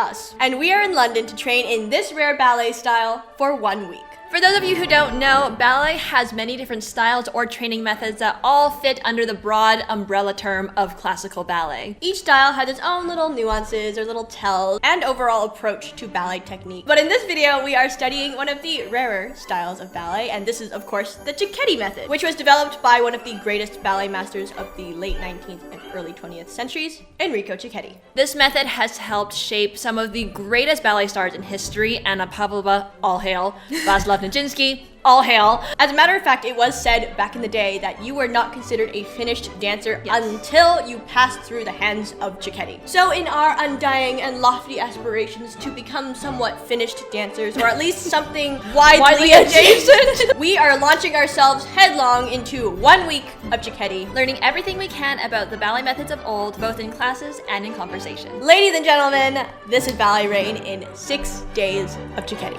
us. And we are in London to train in this rare ballet style for 1 week. For those of you who don't know, ballet has many different styles or training methods that all fit under the broad umbrella term of classical ballet. Each style has its own little nuances or little tells and overall approach to ballet technique. But in this video, we are studying one of the rarer styles of ballet, and this is of course the Cecchetti method, which was developed by one of the greatest ballet masters of the late 19th and early 20th centuries, Enrico Cecchetti. This method has helped shape some of the greatest ballet stars in history: Anna Pavlova, all hail; Vaslav Nijinsky, all hail. As a matter of fact, it was said back in the day that you were not considered a finished dancer until you passed through the hands of Cecchetti. So in our undying and lofty aspirations to become somewhat finished dancers, or at least something widely adjacent, we are launching ourselves headlong into 1 week of Cecchetti, learning everything we can about the ballet methods of old, both in classes and in conversation. Ladies and gentlemen, this is Ballet Rain in 6 days of Cecchetti.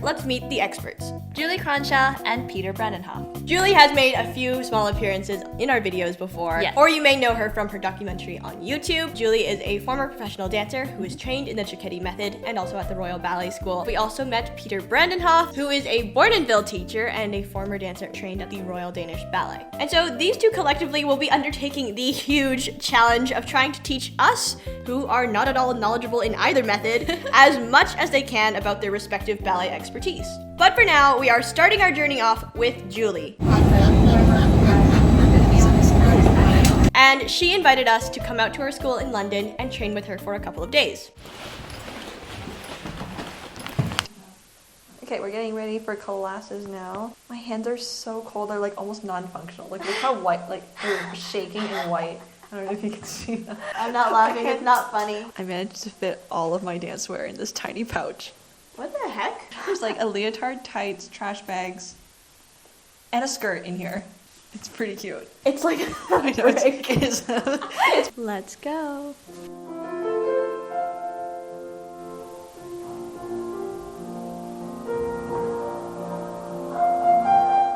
Let's meet the experts. Julie Cronshaw and Peter Brandenhoff. Julie has made a few small appearances in our videos before, or you may know her from her documentary on YouTube. Julie is a former professional dancer who is trained in the Cecchetti method and also at the Royal Ballet School. We also met Peter Brandenhoff, who is a bournonville teacher and a former dancer trained at the Royal Danish Ballet. And so these two collectively will be undertaking the huge challenge of trying to teach us, who are not at all knowledgeable in either method, as much as they can about their respective ballet expertise. But for now, we are starting our journey off with Julie. And she invited us to come out to her school in London and train with her for a couple of days. Okay, we're getting ready for classes now. My hands are so cold, they're like almost non-functional. Like look how white, like they're shaking and white. I don't know if you can see that. I'm not laughing, it's not funny. I managed to fit all of my dancewear in this tiny pouch. What the heck? There's like a leotard, tights, trash bags, and a skirt in here. It's pretty cute. It's like I know, it is. Let's go.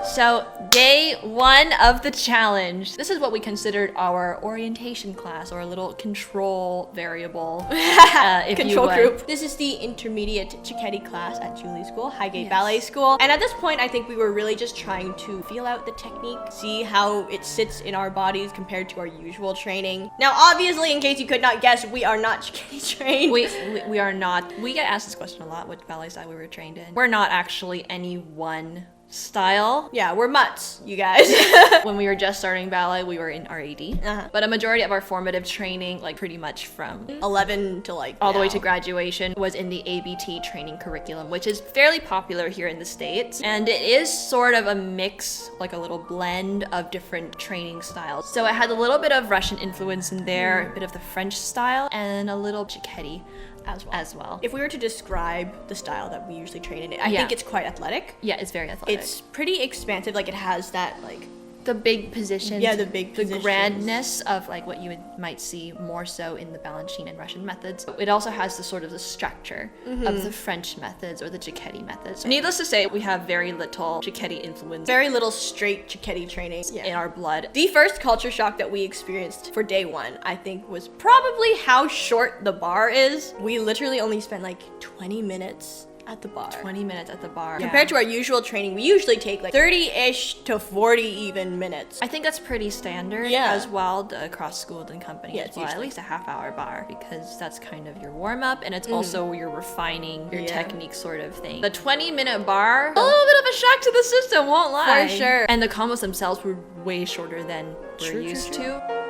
So, day 1 of the challenge. This is what we considered our orientation class, or a little control variable. Control group. This is the intermediate Cecchetti class at Julie's school, Highgate Ballet School. And at this point, I think we were really just trying to feel out the technique, see how it sits in our bodies compared to our usual training. Now, obviously, in case you could not guess, we are not Cecchetti trained. We are not. We get asked this question a lot, which ballet style we were trained in. We're not actually any one style. Yeah, we're mutts, you guys. When we were just starting ballet, we were in RAD. But a majority of our formative training, like pretty much from 11 to like all the way to graduation, was in the ABT training curriculum, which is fairly popular here in the States. And it is sort of a mix, like a little blend of different training styles. So it had a little bit of Russian influence in there, a bit of the French style, and a little Cecchetti as well. If we were to describe the style that we usually train in, I think it's quite athletic. Yeah, it's very athletic. It's pretty expansive, like it has that like the big positions. Yeah, the big positions. The grandness of like what you might see more so in the Balanchine and Russian methods. It also has the sort of the structure of the French methods or the Cecchetti methods. Needless to say, we have very little Cecchetti influence. Very little straight Cecchetti training in our blood. The first culture shock that we experienced for day 1, I think, was probably how short the bar is. We literally only spent like 20 minutes at the bar. 20 minutes at the bar. Compared to our usual training, we usually take like 30-ish to 40 even minutes. I think that's pretty standard as well across schools and companies. Yeah, at least a half-hour bar, because that's kind of your warm-up, and it's also your refining your technique sort of thing. The 20-minute bar, a little bit of a shock to the system, won't lie. For sure. And the combos themselves were way shorter than we're used to.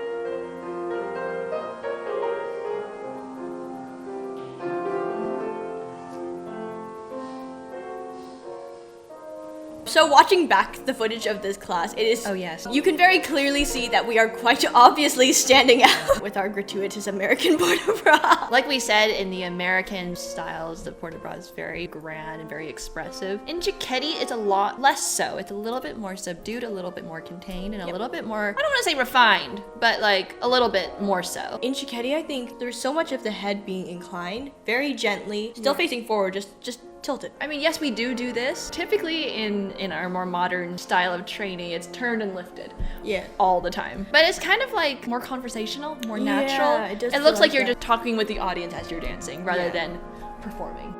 So watching back the footage of this class, it is, oh yes, you can very clearly see that we are quite obviously standing out with our gratuitous American port de bras. Like we said, in the American styles, the port de bras is very grand and very expressive. In Cecchetti, it's a lot less so. It's a little bit more subdued, a little bit more contained, and a little bit more, I don't want to say refined, but like a little bit more so. In Cecchetti, I think there's so much of the head being inclined, very gently, still facing forward, just tilted. I mean, yes, we do this. Typically in our more modern style of training, it's turned and lifted. Yeah. All the time. But it's kind of like more conversational, more natural. Yeah, it does It feel looks like like you're that. just talking with the audience as you're dancing rather than performing.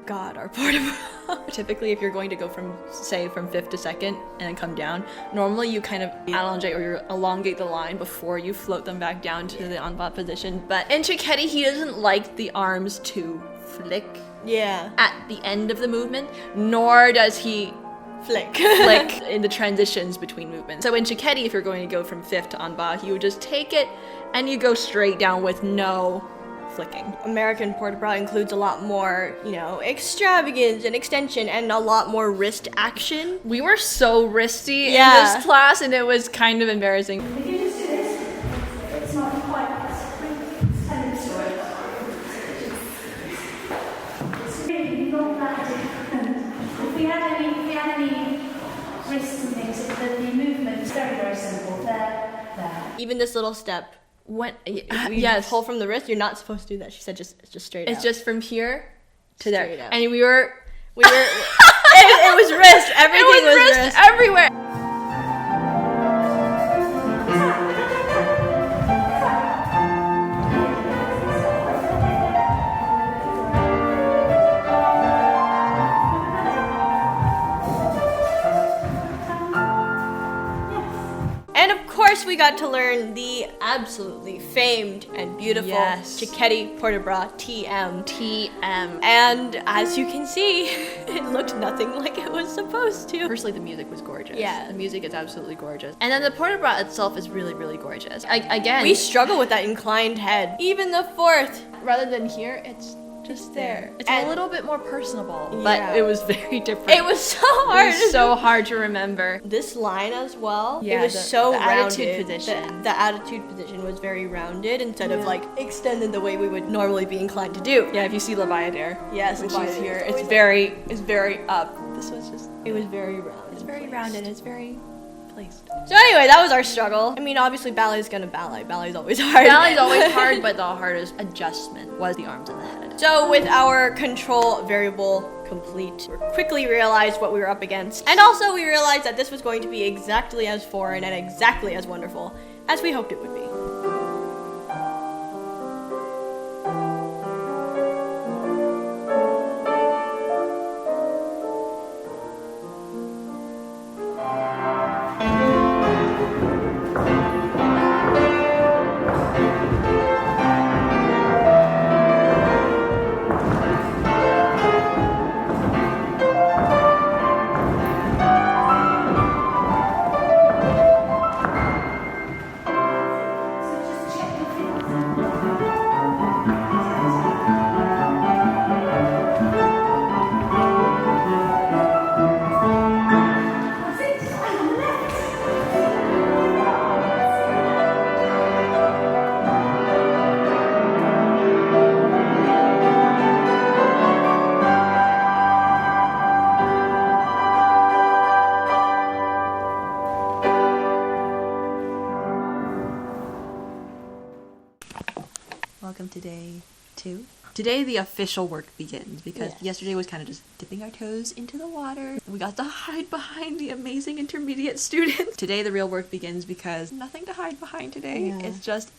God, our portable. Typically, if you're going to go from 5th to 2nd and then come down, normally you kind of allongate or you elongate the line before you float them back down to the en bas position. But in Cecchetti, he doesn't like the arms to flick at the end of the movement, nor does he Flick in the transitions between movements. So in Cecchetti, if you're going to go from 5th to en bas, you would just take it and you go straight down with no flicking. American port de bras includes a lot more, extravagance and extension and a lot more wrist action. We were so wristy in this class, and it was kind of embarrassing. We can just do this. It's not quite it's really not that different. If we had any wrists and things, the movement is very, very simple. There. Even this little step. When Yes. Pull from the wrist, you're not supposed to do that. She said just straight out. It's just from here to there. Straight out. And we were it was wrist. Everything was wrist. Everywhere. And of course, we got to learn the absolutely famed and beautiful Cecchetti port de bras TM. And as you can see, it looked nothing like it was supposed to. Personally, the music was gorgeous. Yeah. The music is absolutely gorgeous. And then the port de bras itself is really, really gorgeous. Again, We struggle with that inclined head. Even the fourth. rather than here, it's just there. It's And- a little bit more personable, Yeah. but it was very different. It was so hard. It was so hard to remember. This line as well, Yeah, it was the- so the rounded. attitude position. The attitude position was very rounded instead of like extended the way we would normally be inclined to do. Yeah, if you see Leviathan, Yes, when she's Leviathan. here, it's very up. This was just, It was very round. it's very rounded, it's very placed. So anyway, that was our struggle. I mean, obviously ballet's gonna ballet. Ballet's always hard. Ballet's always hard, but the hardest adjustment was the arms and the head. So with our control variable complete, we quickly realized what we were up against. And also we realized that this was going to be exactly as foreign and exactly as wonderful as we hoped it would be. So just check your feet. That's it. On the left. Welcome to day 2. Today the official work begins because yesterday was kind of just dipping our toes into the water. We got to hide behind the amazing intermediate student. Today the real work begins because nothing to hide behind today. Yeah. It's just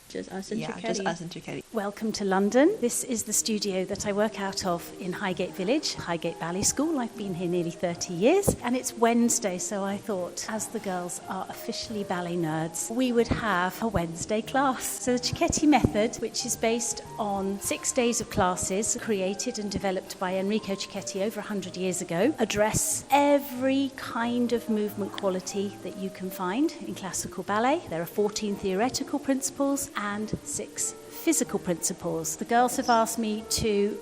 Just us and just us and Cecchetti. Welcome to London. This is the studio that I work out of in Highgate Village, Highgate Ballet School. I've been here nearly 30 years and it's Wednesday, so I thought as the girls are officially ballet nerds, we would have a Wednesday class. So the Cecchetti Method, which is based on 6 days of classes created and developed by Enrico Cecchetti over 100 years ago, address every kind of movement quality that you can find in classical ballet. There are 14 theoretical principles and 6 physical principles. The girls have asked me to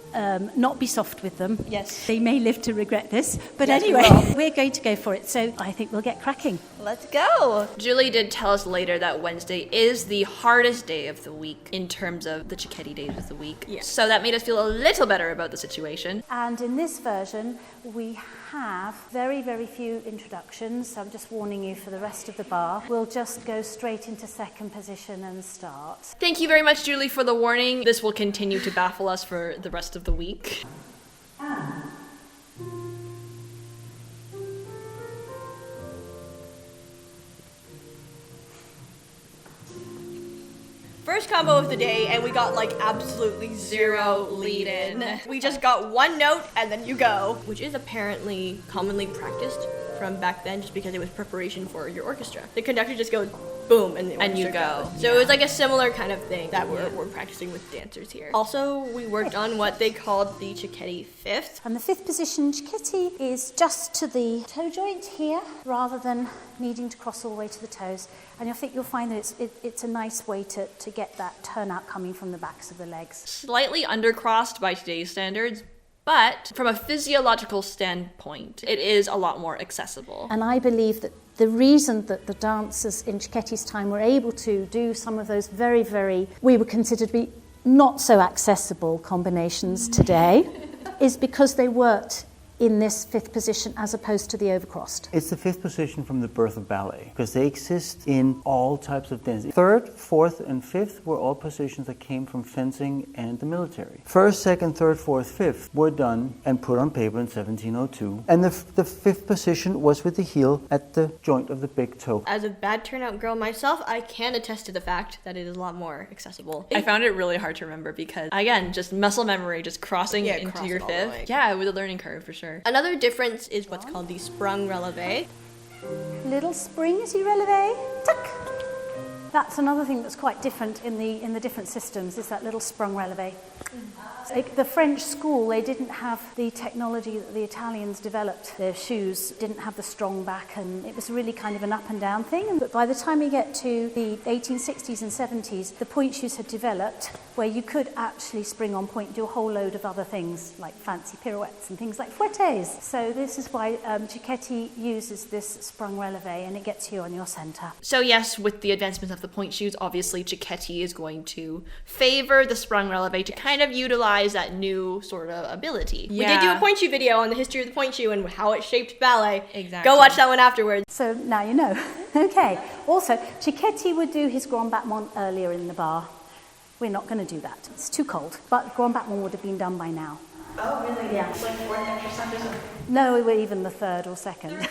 not be soft with them. Yes. They may live to regret this, but Yes, we anyway, will. we're going to go for it. So I think we'll get cracking. Let's go. Julie did tell us later that Wednesday is the hardest day of the week in terms of the Cecchetti days of the week. Yeah. So that made us feel a little better about the situation. And in this version, we have very, very few introductions, so I'm just warning you for the rest of the bar. We'll just go straight into second position and start. Thank you very much, Julie, for the warning. This will continue to baffle us for the rest of the week. First combo of the day, and we got like absolutely zero lead in. We just got one note and then you go, which is apparently commonly practiced from back then just because it was preparation for your orchestra. The conductor just goes boom and the orchestra you go. goes. So it was like a similar kind of thing that we're practicing with dancers here. Also, we worked on what they called the Cecchetti fifth. And the fifth position, Cecchetti, is just to the toe joint here, rather than needing to cross all the way to the toes. And I think you'll find that it's a nice way to get that turnout coming from the backs of the legs. Slightly undercrossed by today's standards, but from a physiological standpoint, it is a lot more accessible. And I believe that the reason that the dancers in Cecchetti's time were able to do some of those very, very, we would consider to be not so accessible combinations today, is because they worked in this fifth position as opposed to the overcrossed. It's the fifth position from the birth of ballet because they exist in all types of dance. Third, fourth, and fifth were all positions that came from fencing and the military. First, second, third, fourth, fifth were done and put on paper in 1702. And the fifth position was with the heel at the joint of the big toe. As a bad turnout girl myself, I can attest to the fact that it is a lot more accessible. I found it really hard to remember because, again, just muscle memory, just crossing into cross your it all the fifth. way. Yeah, it was a learning curve for sure. Another difference is what's called the sprung releve. Little spring as you releve, tuck. That's another thing that's quite different in the different systems, is that little sprung releve. Like the French school, they didn't have the technology that the Italians developed. Their shoes didn't have the strong back, and it was really kind of an up and down thing. But by the time you get to the 1860s and 70s, the point shoes had developed where you could actually spring on point and do a whole load of other things, like fancy pirouettes and things like fouettes. So this is why Cecchetti uses this sprung releve, and it gets you on your centre. So yes, with the advancement of the point shoes, obviously Cecchetti is going to favor the sprung releve to kind of utilize that new sort of ability. We did do a point shoe video on the history of the point shoe and how it shaped ballet. Exactly. Go watch that one afterwards. So now you know. Okay. Also, Cecchetti would do his grand battement earlier in the bar. We're not going to do that. It's too cold. But grand battement would have been done by now. Oh, really? Yeah. Like fourth exercise or something? No, we were even the third or second.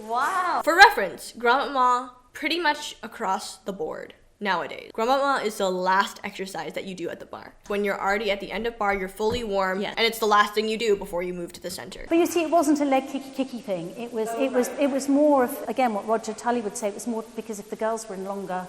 Wow. For reference, grand battement pretty much across the board. Nowadays, grand battement is the last exercise that you do at the bar. When you're already at the end of bar, you're fully warm, and it's the last thing you do before you move to the center. But you see, it wasn't a leg kicky thing. It was more of, again, what Roger Tully would say. It was more because if the girls were in longer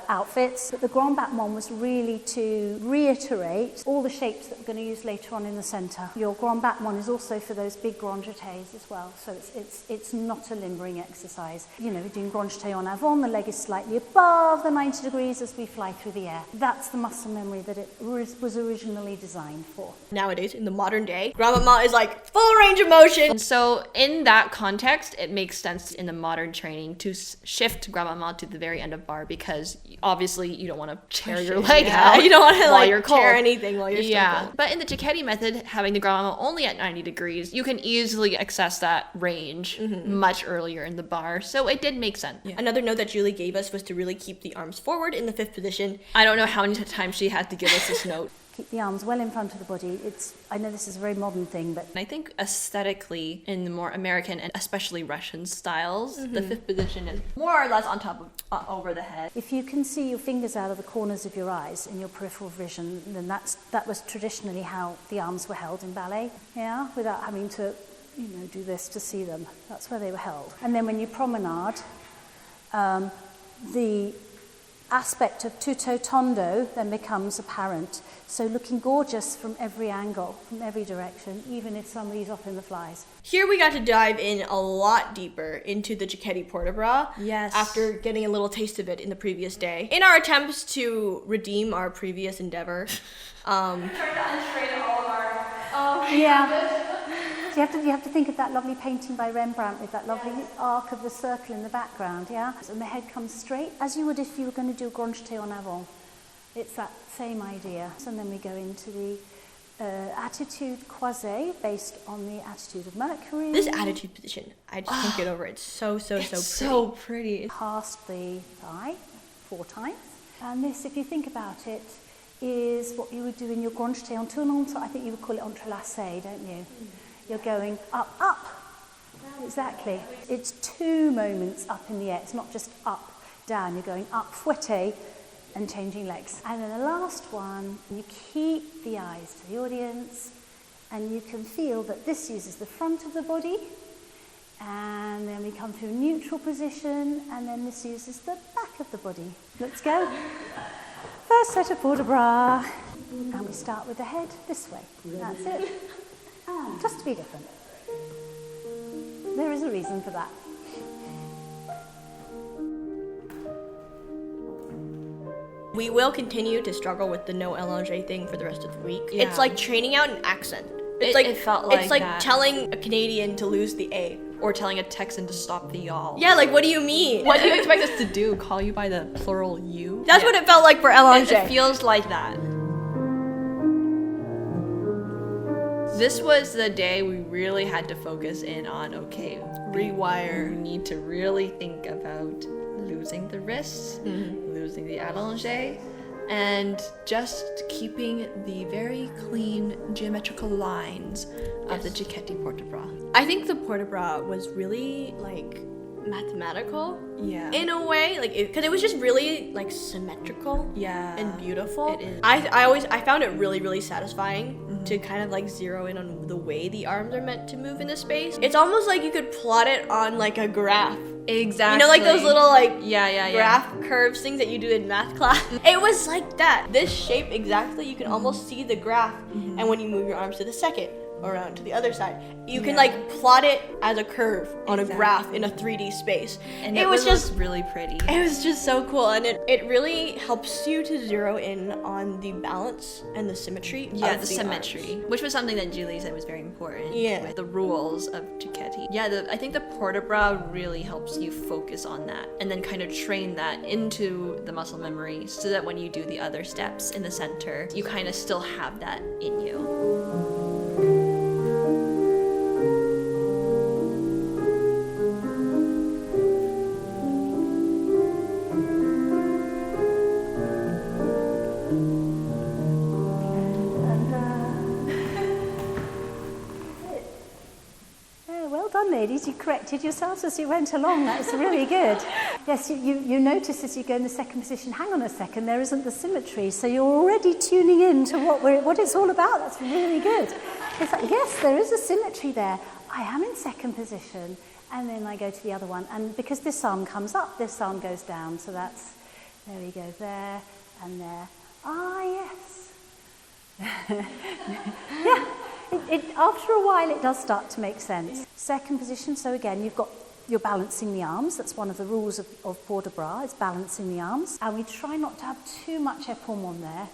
outfits. But the grand battement was really to reiterate all the shapes that we're going to use later on in the centre. Your grand battement is also for those big grand jetés as well. So it's not a limbering exercise. You know, we're doing grand jeté en avant. The leg is slightly above the 90 degrees as we fly through the air. That's the muscle memory that it was originally designed for. Nowadays, in the modern day, grand battement is like full range of motion. And so in that context, it makes sense in the modern training to shift grand battement to the very end of bar because obviously you don't want to tear your leg out. You don't want to while you're cold. tear anything while you're still cold. But in the Cecchetti method, having the grand battement only at 90 degrees, you can easily access that range much earlier in the bar. So it did make sense. Yeah. Another note that Julie gave us was to really keep the arms forward in the fifth position. I don't know how many times she had to give us this note. Keep the arms well in front of the body. I know this is a very modern thing, but I think aesthetically, in the more American and especially Russian styles, the fifth position is more or less on top of over the head. If you can see your fingers out of the corners of your eyes in your peripheral vision, then that was traditionally how the arms were held in ballet. Yeah, without having to, do this to see them. That's where they were held. And then when you promenade, the aspect of tutto tondo then becomes apparent. So looking gorgeous from every angle, from every direction, even if somebody's up in the flies. Here we got to dive in a lot deeper into the Cecchetti port-de-bras. Yes. After getting a little taste of it in the previous day. In our attempts to redeem our previous endeavor. Trying to untrain all of our... Yeah. You have to think of that lovely painting by Rembrandt with that lovely arc of the circle in the background, yeah? And the head comes straight, as you would if you were going to do grand jeté en avant. It's that same idea. And then we go into the Attitude croisé, based on the attitude of Mercury. This attitude position, I just can't get over it. It's so pretty. So pretty. Past the thigh 4 times. And this, if you think about it, is what you would do in your grand jeté en tournant. I think you would call it entrelacé, don't you? You're going up, up. Exactly. It's 2 moments up in the air. It's not just up, down. You're going up, fouetté, and changing legs. And then the last one, you keep the eyes to the audience, and you can feel that this uses the front of the body, and then we come through neutral position, and then this uses the back of the body. Let's go. First set of port de bras, and we start with the head this way. That's it. Just to be different. There is a reason for that. We will continue to struggle with the no allongé thing for the rest of the week. Yeah. It's like training out an accent. It felt like it's like that. telling a Canadian to lose the A. Or telling a Texan to stop the y'all. Yeah, like what do you mean? What do you expect us to do? Call you by the plural you? That's what it felt like for allongé. It feels like that. This was the day we really had to focus in on, okay, rewire. We need to really think about losing the wrists, losing the allongé, and just keeping the very clean geometrical lines of the Cecchetti port de bras. I think the port de bras was really like mathematical, in a way, like because it was just really like symmetrical, and beautiful. It is. I found it really satisfying to kind of like zero in on the way the arms are meant to move in the space. It's almost like you could plot it on like a graph. Exactly. You know, like those little like yeah graph curves things that you do in math class. It was like that. This shape exactly, you can almost see the graph, and when you move your arms to the second, around to the other side, you can like plot it as a curve on a graph in a 3D space. And it was just really pretty. It was just so cool, and it really helps you to zero in on the balance and the symmetry of the symmetry, arms. which was something that Julie said was very important with the rules of Cecchetti. I think the port de bras really helps you focus on that and then kind of train that into the muscle memory so that when you do the other steps in the center, you kind of still have that in you. Ladies, you corrected yourselves as you went along. That's really good. Yes, you notice as you go in the second position, hang on a second, there isn't the symmetry. So you're already tuning in to what it's all about. That's really good. It's like, yes, there is a symmetry there. I am in second position, and then I go to the other one. And because this arm comes up, this arm goes down. So that's, there we go, there and there. Ah, yes. Yeah. After a while, it does start to make sense. Second position, so again, you're balancing the arms. That's one of the rules of port de bras, it's balancing the arms. And we try not to have too much épaulement there.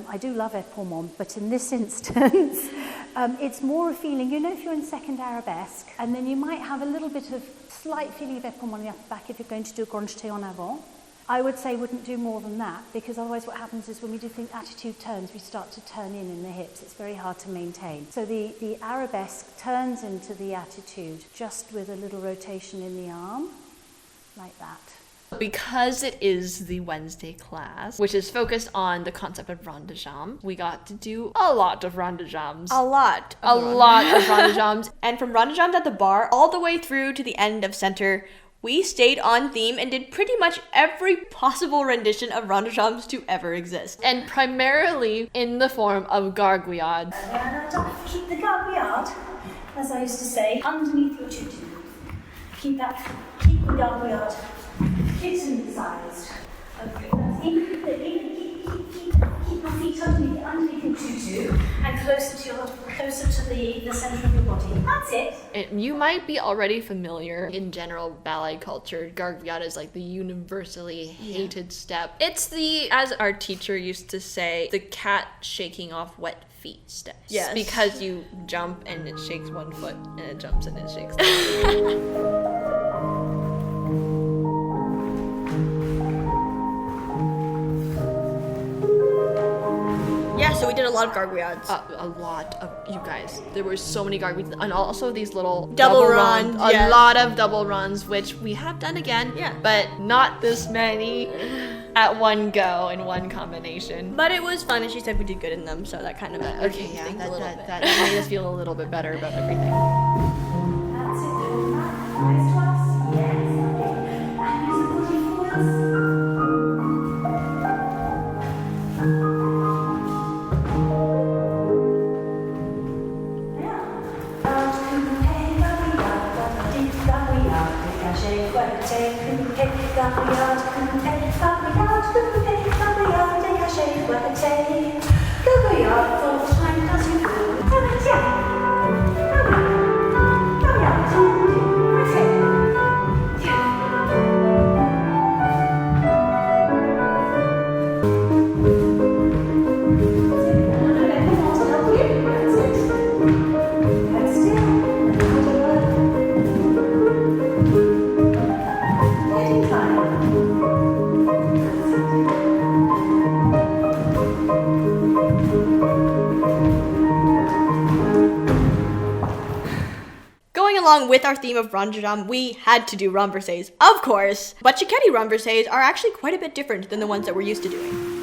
I do love épaulement, but in this instance, it's more a feeling, you know, if you're in second arabesque, and then you might have a little bit of slight feeling of épaulement on the upper back if you're going to do a grand jeté en avant. I would say wouldn't do more than that, because otherwise what happens is when we do attitude turns, we start to turn in the hips. It's very hard to maintain. So the arabesque turns into the attitude just with a little rotation in the arm, like that. Because it is the Wednesday class, which is focused on the concept of rond de jambe, we got to do a lot of rond de jambes. A lot of rond de jambes. And from rond de jambes at the bar all the way through to the end of center, we stayed on theme and did pretty much every possible rendition of rond de jambes to ever exist. And primarily in the form of gargouillade. Keep the gargouillade, as I used to say, underneath your tutu. Keep the gargouillade kitten-sized. Okay. Keep your feet underneath your tutu and closer to the centre of your body. That's it. You might be already familiar in general ballet culture. Gargouillade is like the universally hated step. It's the, as our teacher used to say, the cat shaking off wet feet steps. Yes. Because you jump and it shakes one foot and it jumps and it shakes the other. Yes, So we did a lot of gargouillards. A lot of, you guys. There were so many gargouillards, and also these little double runs. A lot of double runs, which we have done again. Yeah. But not this many at one go in one combination. But it was fun, and she said we did good in them, so that kind of Okay, yeah, that made us feel a little bit better about everything. That's it. Eyes to us. Yes. And use the body forwards. Along with our theme of rondejam, we had to do renversés, of course. But Cecchetti renversés are actually quite a bit different than the ones that we're used to doing.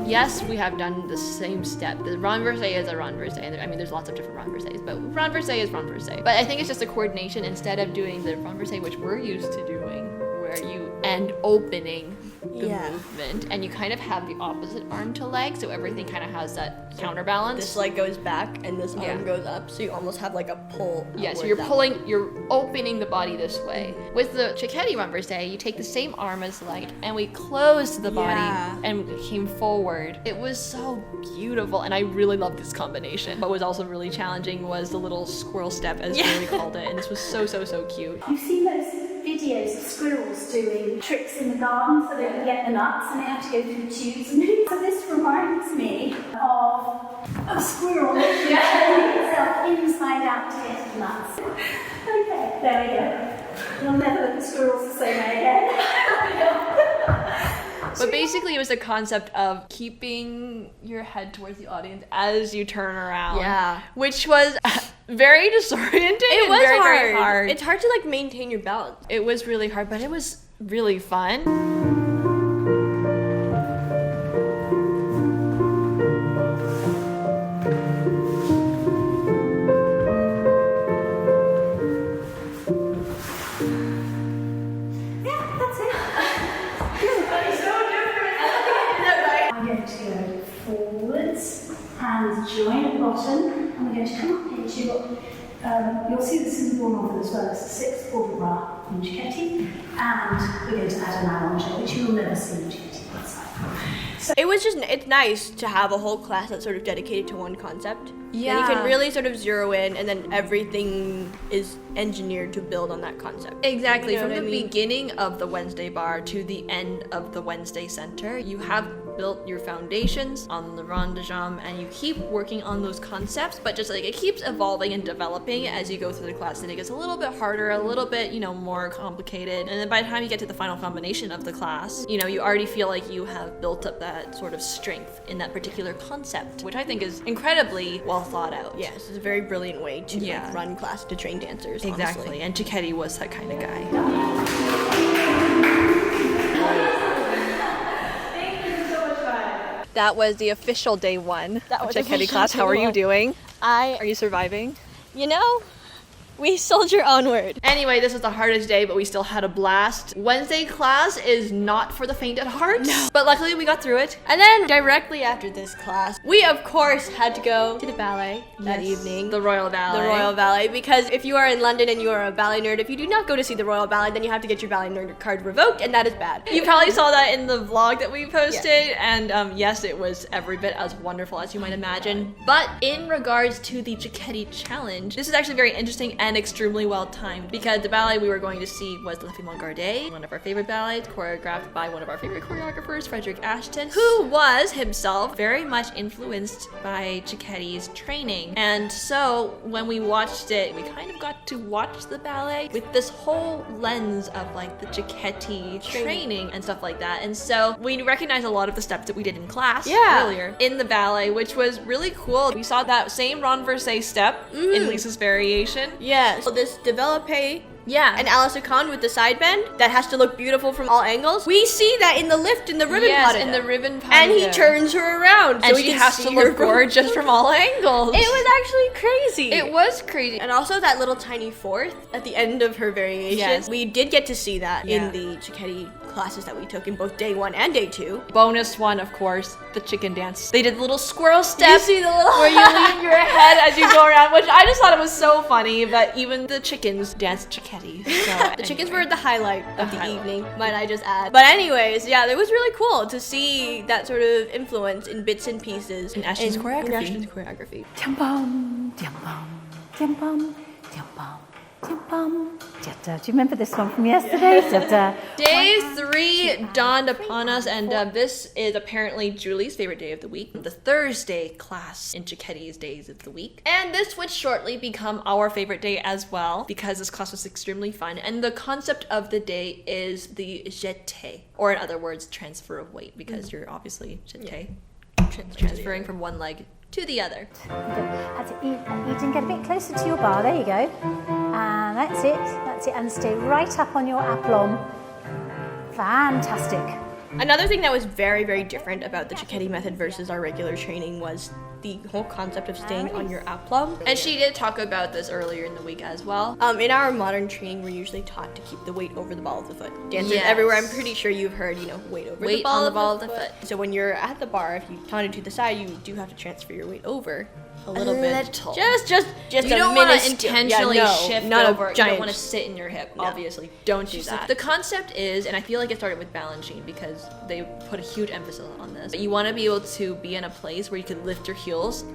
Yes, we have done the same step. The renversé is a renversé. I mean, there's lots of different renversés, but renversé is renversé. But I think it's just a coordination instead of doing the renversé, which we're used to doing, where you end opening the movement, and you kind of have the opposite arm to leg, so everything kind of has that counterbalance. This leg goes back, and this arm goes up, so you almost have like a pull. Yeah, so you're opening the body this way. With the Cecchetti renversé, you take the same arm as the leg, and we closed the body and came forward. It was so beautiful, and I really loved this combination. What was also really challenging was the little squirrel step, as Julie called it, and this was so cute. You've seen those videos of squirrels doing tricks in the garden so they can get the nuts, and they have to go through tubes. So this reminds me of a squirrel literally turning itself inside out to get the nuts. Okay, there we go. You'll never look at squirrels the same way again. But basically, it was the concept of keeping your head towards the audience as you turn around. Yeah. Which was very disorienting. It was very, hard. very hard. It's hard to like maintain your balance. It was really hard, but it was really fun. Hands join at the bottom, and we're going to come up into, you'll see this in the bournonville as well, it's a sixth border bra in Cecchetti, and we're going to add an allonge, which you will never see in Cecchetti outside. So It's nice to have a whole class that's sort of dedicated to one concept. Yeah. And you can really sort of zero in, and then everything is engineered to build on that concept. Exactly. You know From the what I mean? beginning of the Wednesday bar to the end of the Wednesday center, you have built your foundations on the rondejam, and you keep working on those concepts, but just like it keeps evolving and developing as you go through the class, and it gets a little bit harder, a little bit, more complicated. And then by the time you get to the final combination of the class, you already feel like you have built up that sort of strength in that particular concept, which I think is incredibly well thought out. Yes, it's a very brilliant way to like, run class to train dancers. Exactly. Honestly. And Cecchetti was that kind of guy. That was the official day one of Cecchetti class. How are you doing? Are you surviving? We soldier onward. Anyway, this was the hardest day, but we still had a blast. Wednesday class is not for the faint at heart, but luckily we got through it. And then directly after this class, we of course had to go to the ballet that evening. The Royal Ballet. The Royal Ballet, because if you are in London and you are a ballet nerd, if you do not go to see the Royal Ballet, then you have to get your ballet nerd card revoked, and that is bad. You probably saw that in the vlog that we posted, and yes, it was every bit as wonderful as you might imagine. But in regards to the Cecchetti challenge, this is actually very interesting and extremely well timed because the ballet we were going to see was La Fille Gardée, one of our favorite ballets, choreographed by one of our favorite choreographers, Frederick Ashton, who was himself very much influenced by Cecchetti's training. And so when we watched it, we kind of got to watch the ballet with this whole lens of like the Cecchetti training and stuff like that. And so we recognized a lot of the steps that we did in class earlier in the ballet, which was really cool. We saw that same renversé step in Lisa's variation. Yes. So this développé and Alice Kahn with the side bend that has to look beautiful from all angles. We see that in the lift in the ribbon Yes, in the ribbon pas and he turns her around. And so she has to look gorgeous from all angles. It was actually crazy. It was crazy. And also that little tiny fourth at the end of her variation. Yes. We did get to see that in the Cecchetti classes that we took in both day 1 and day 2. Bonus one, of course, the chicken dance. They did the little squirrel step. You see the little where you lean your head as you go around, which I just thought it was so funny. But even the chickens danced Cecchetti. So the chickens were the highlight of the evening, might I just add. But anyways, yeah, it was really cool to see that sort of influence in bits and pieces in Ashton's choreography. In Ashton's choreography. Tiam-bum, tiam-bum, tiam-bum, tiam-bum. Do you remember this one from yesterday? Day 3 dawned upon us, and this is apparently Julie's favorite day of the week, the Thursday class in Cecchetti's days of the week. And this would shortly become our favorite day as well, because this class was extremely fun. And the concept of the day is the jeté, or in other words, transfer of weight, because you're obviously jeté, transferring from one leg to the other. You can get a bit closer to your bar. There you go. And that's it. And stay right up on your aplomb. Fantastic. Another thing that was very, very different about the Cecchetti method versus our regular training was the whole concept of staying on your aplomb. And she did talk about this earlier in the week as well. In our modern training, we're usually taught to keep the weight over the ball of the foot. Dancers everywhere, I'm pretty sure you've heard, weight over the ball of the foot. So when you're at the bar, if you turn it to the side, you do have to transfer your weight over a little bit. Just you don't want to intentionally shift not over. A giant you don't want to sit in your hip. Obviously, don't do that. The concept is, and I feel like it started with Balanchine because they put a huge emphasis on this. But you want to be able to be in a place where you can lift your heels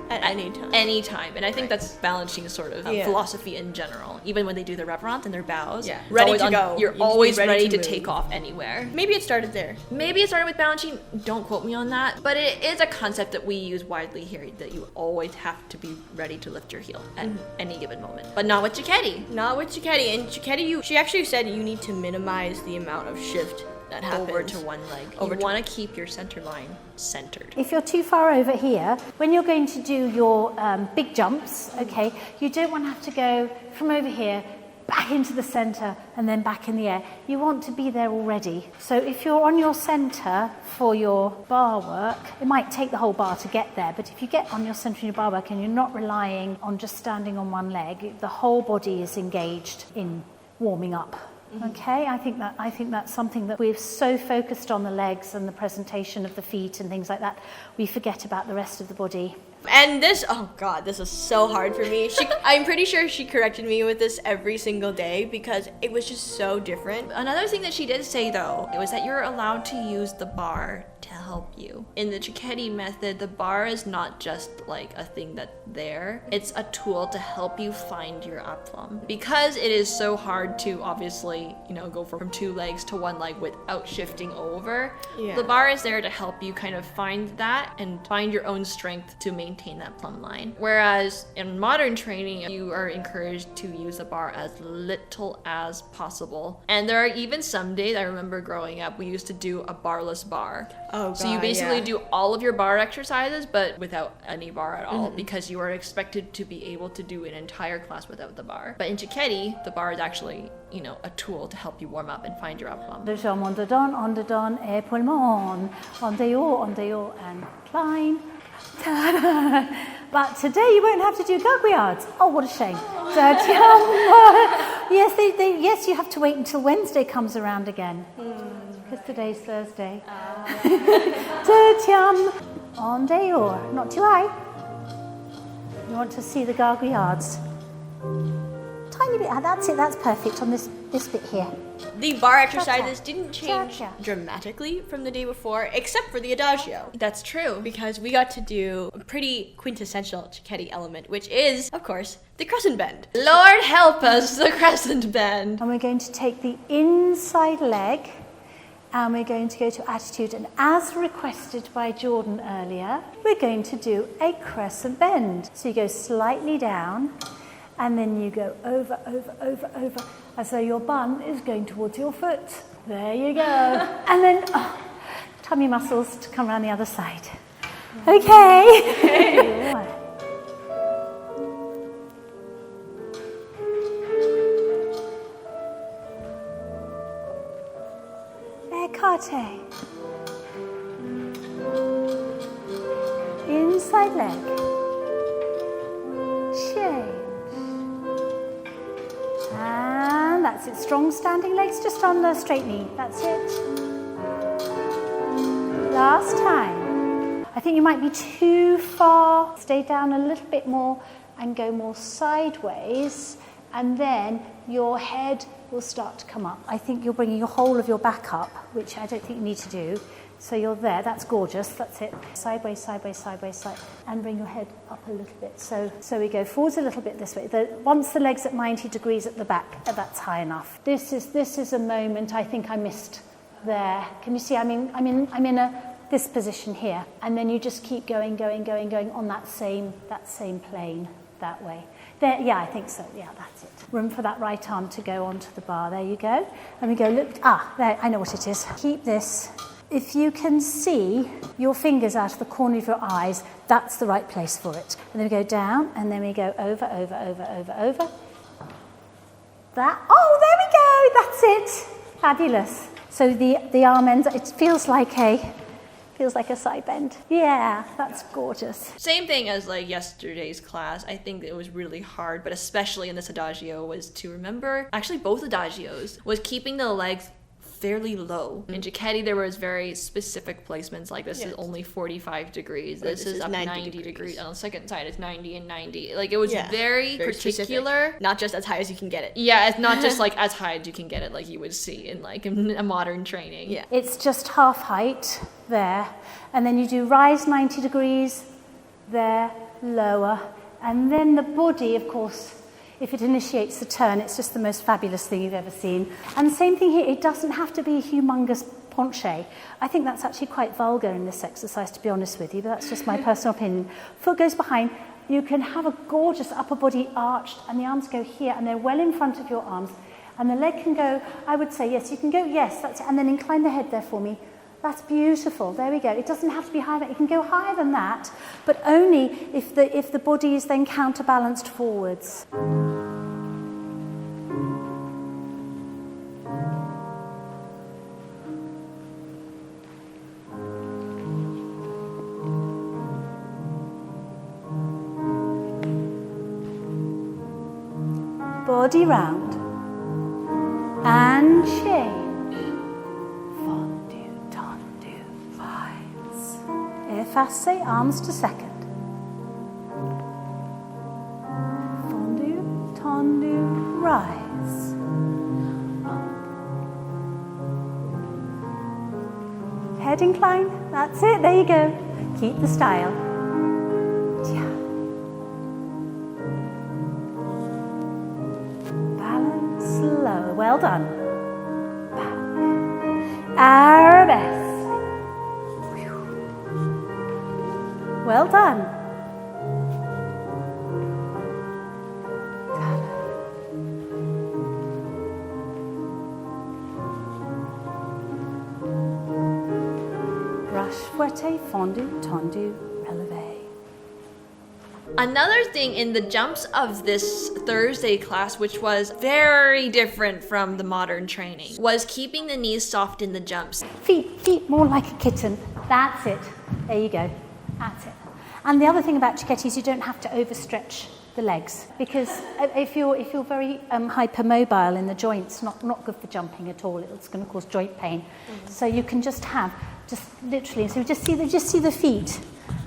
at any time. Anytime, and I think that's Balanchine's sort of philosophy in general. Even when they do the reverence and their bows, ready to go. You're always ready to take off anywhere. Maybe it started there. Maybe it started with Balanchine. Don't quote me on that, but it is a concept that we use widely here. That you always have to be ready to lift your heel at any given moment. But not with Cecchetti. Not with Cecchetti. And Cecchetti, she actually said you need to minimize the amount of shift that happens. Over to one leg. You want to keep your center line centered. If you're too far over here, when you're going to do your big jumps, okay, you don't want to have to go from over here back into the center and then back in the air. You want to be there already. So if you're on your center for your bar work, it might take the whole bar to get there, but if you get on your center in your bar work and you're not relying on just standing on one leg, the whole body is engaged in warming up. Okay, I think that's something that we're so focused on the legs and the presentation of the feet and things like that, we forget about the rest of the body. And this, oh God, this is so hard for me. I'm pretty sure she corrected me with this every single day because it was just so different. Another thing that she did say though, it was that you're allowed to use the bar to help you. In the Cecchetti method, the bar is not just like a thing that's there. It's a tool to help you find your aplomb. Because it is so hard to obviously, go from two legs to one leg without shifting over. The bar is there to help you kind of find that and find your own strength to maintain that plumb line. Whereas in modern training, you are encouraged to use the bar as little as possible. And there are even some days, I remember growing up, we used to do a barless bar. Oh, God, so you basically do all of your bar exercises, but without any bar at all, because you are expected to be able to do an entire class without the bar. But in Cecchetti, the bar is actually, a tool to help you warm up and find your aplomb. The jambes on the don, épaulement, on the haut, and climb. Ta-da. But today you won't have to do gargoyles. Oh, what a shame. Yes, you have to wait until Wednesday comes around again. Because today's Thursday. En dehors, not too high. You want to see the gargoyles. Tiny bit, that's it, that's perfect on this bit here. The bar exercises didn't change dramatically from the day before, except for the adagio. That's true. Because we got to do a pretty quintessential Cecchetti element, which is, of course, the crescent bend. Lord help us, the crescent bend. And we're going to take the inside leg and we're going to go to attitude. And as requested by Jordan earlier, we're going to do a crescent bend. So you go slightly down and then you go over, over, over, over, as though your bum is going towards your foot. There you go. And then tummy muscles to come around the other side. Okay. Écarté. Inside leg. Change. And that's it. Strong standing legs just on the straight knee. That's it. Last time. I think you might be too far. Stay down a little bit more and go more sideways. And then your head will start to come up. I think you're bringing your whole of your back up, which I don't think you need to do. So you're there. That's gorgeous. That's it. Sideways, sideways, sideways, side. And bring your head up a little bit. So we go forwards a little bit this way. Once the leg's at 90 degrees at the back, that's high enough. This is a moment I think I missed there. Can you see? I'm in this position here, and then you just keep going on that same plane that way. There, yeah, I think so. Yeah, that's it. Room for that right arm to go onto the bar. There you go. And we go, look, there, I know what it is. Keep this. If you can see your fingers out of the corner of your eyes, that's the right place for it. And then we go down, and then we go over, over, over, over, over. That, there we go, that's it. Fabulous. So the arm ends, it feels like a side bend. Yeah, that's gorgeous. Same thing as like yesterday's class. I think it was really hard, but especially in this adagio was to remember, actually both adagios, was keeping the legs fairly low. In Cecchetti, there was very specific placements, like this is only 45 degrees, this is up 90 degrees. On the second side, it's 90 and 90. Like, it was very particular. Specific. Not just as high as you can get it. Yeah, it's not just like as high as you can get it, like you would see in like a modern training. Yeah. It's just half height there, and then you do rise 90 degrees, there, lower, and then the body, of course, if it initiates the turn, it's just the most fabulous thing you've ever seen. And the same thing here, it doesn't have to be a humongous penché. I think that's actually quite vulgar in this exercise, to be honest with you, but that's just my personal opinion. Foot goes behind. You can have a gorgeous upper body arched, and the arms go here, and they're well in front of your arms. And the leg can go, I would say, yes, you can go, yes, that's it. And then incline the head there for me. That's beautiful. There we go. It doesn't have to be higher. It can go higher than that, but only if the body is then counterbalanced forwards. Body round and change. Efface, arms to second. Fondu, tendu, rise. Head incline, that's it, there you go. Keep the style. Balance low, well done. Back. Arabesque. Well done. Brush, fouette, fondu, tendu, relevé. Another thing in the jumps of this Thursday class, which was very different from the modern training, was keeping the knees soft in the jumps. Feet more like a kitten. That's it. There you go. That's it. And the other thing about Cecchetti is you don't have to overstretch the legs, because if you're very hypermobile in the joints, not good for jumping at all. It's going to cause joint pain. Mm-hmm. So you can just literally. So just see the feet.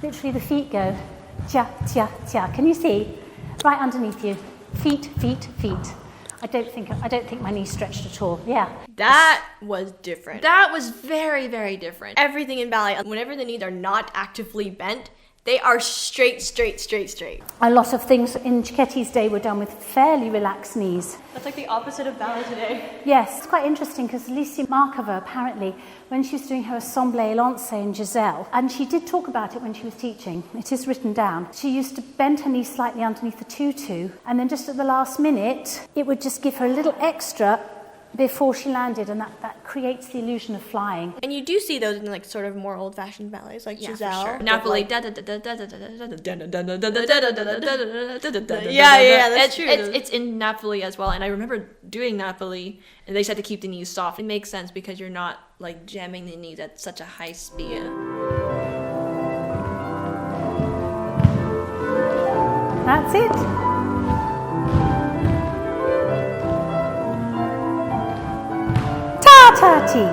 Literally, the feet go tia tia tia. Can you see? Right underneath you. Feet. I don't think my knees stretched at all. Yeah. That was different. That was very, very different. Everything in ballet, whenever the knees are not actively bent, They are straight. A lot of things in Cecchetti's day were done with fairly relaxed knees. That's like the opposite of ballet today. Yes, it's quite interesting because Alicia Markova, apparently, when she was doing her Assemblée Élancée in Giselle, and she did talk about it when she was teaching, it is written down, she used to bend her knee slightly underneath the tutu, and then just at the last minute, it would just give her a little extra before she landed, and that creates the illusion of flying. And you do see those in like sort of more old-fashioned ballets, like Giselle. Sure. Napoli. Yeah, that's true. It's in Napoli as well, and I remember doing Napoli, and they said to keep the knees soft. It makes sense because you're not like jamming the knees at such a high speed. That's it. Ta-ta-ti.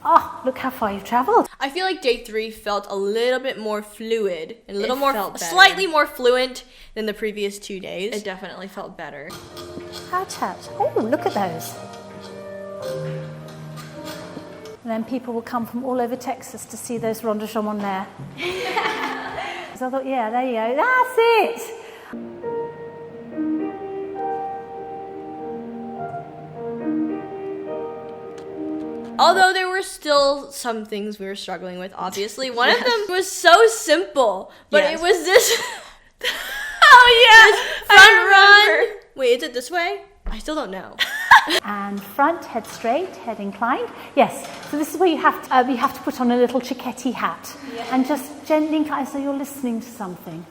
Oh, look how far you've travelled. I feel like day 3 felt a little bit more fluid and a little slightly more fluent than the previous 2 days. It definitely felt better. Oh, look at those. And then people will come from all over Texas to see those ronde-jambons there. So I thought, yeah, there you go. That's it. Although there were still some things we were struggling with, obviously. One of them was so simple, but it was this... front run. Wait, is it this way? I still don't know. And front, head straight, head inclined. Yes, so this is where you have to put on a little Cecchetti hat and just gently incline so you're listening to something.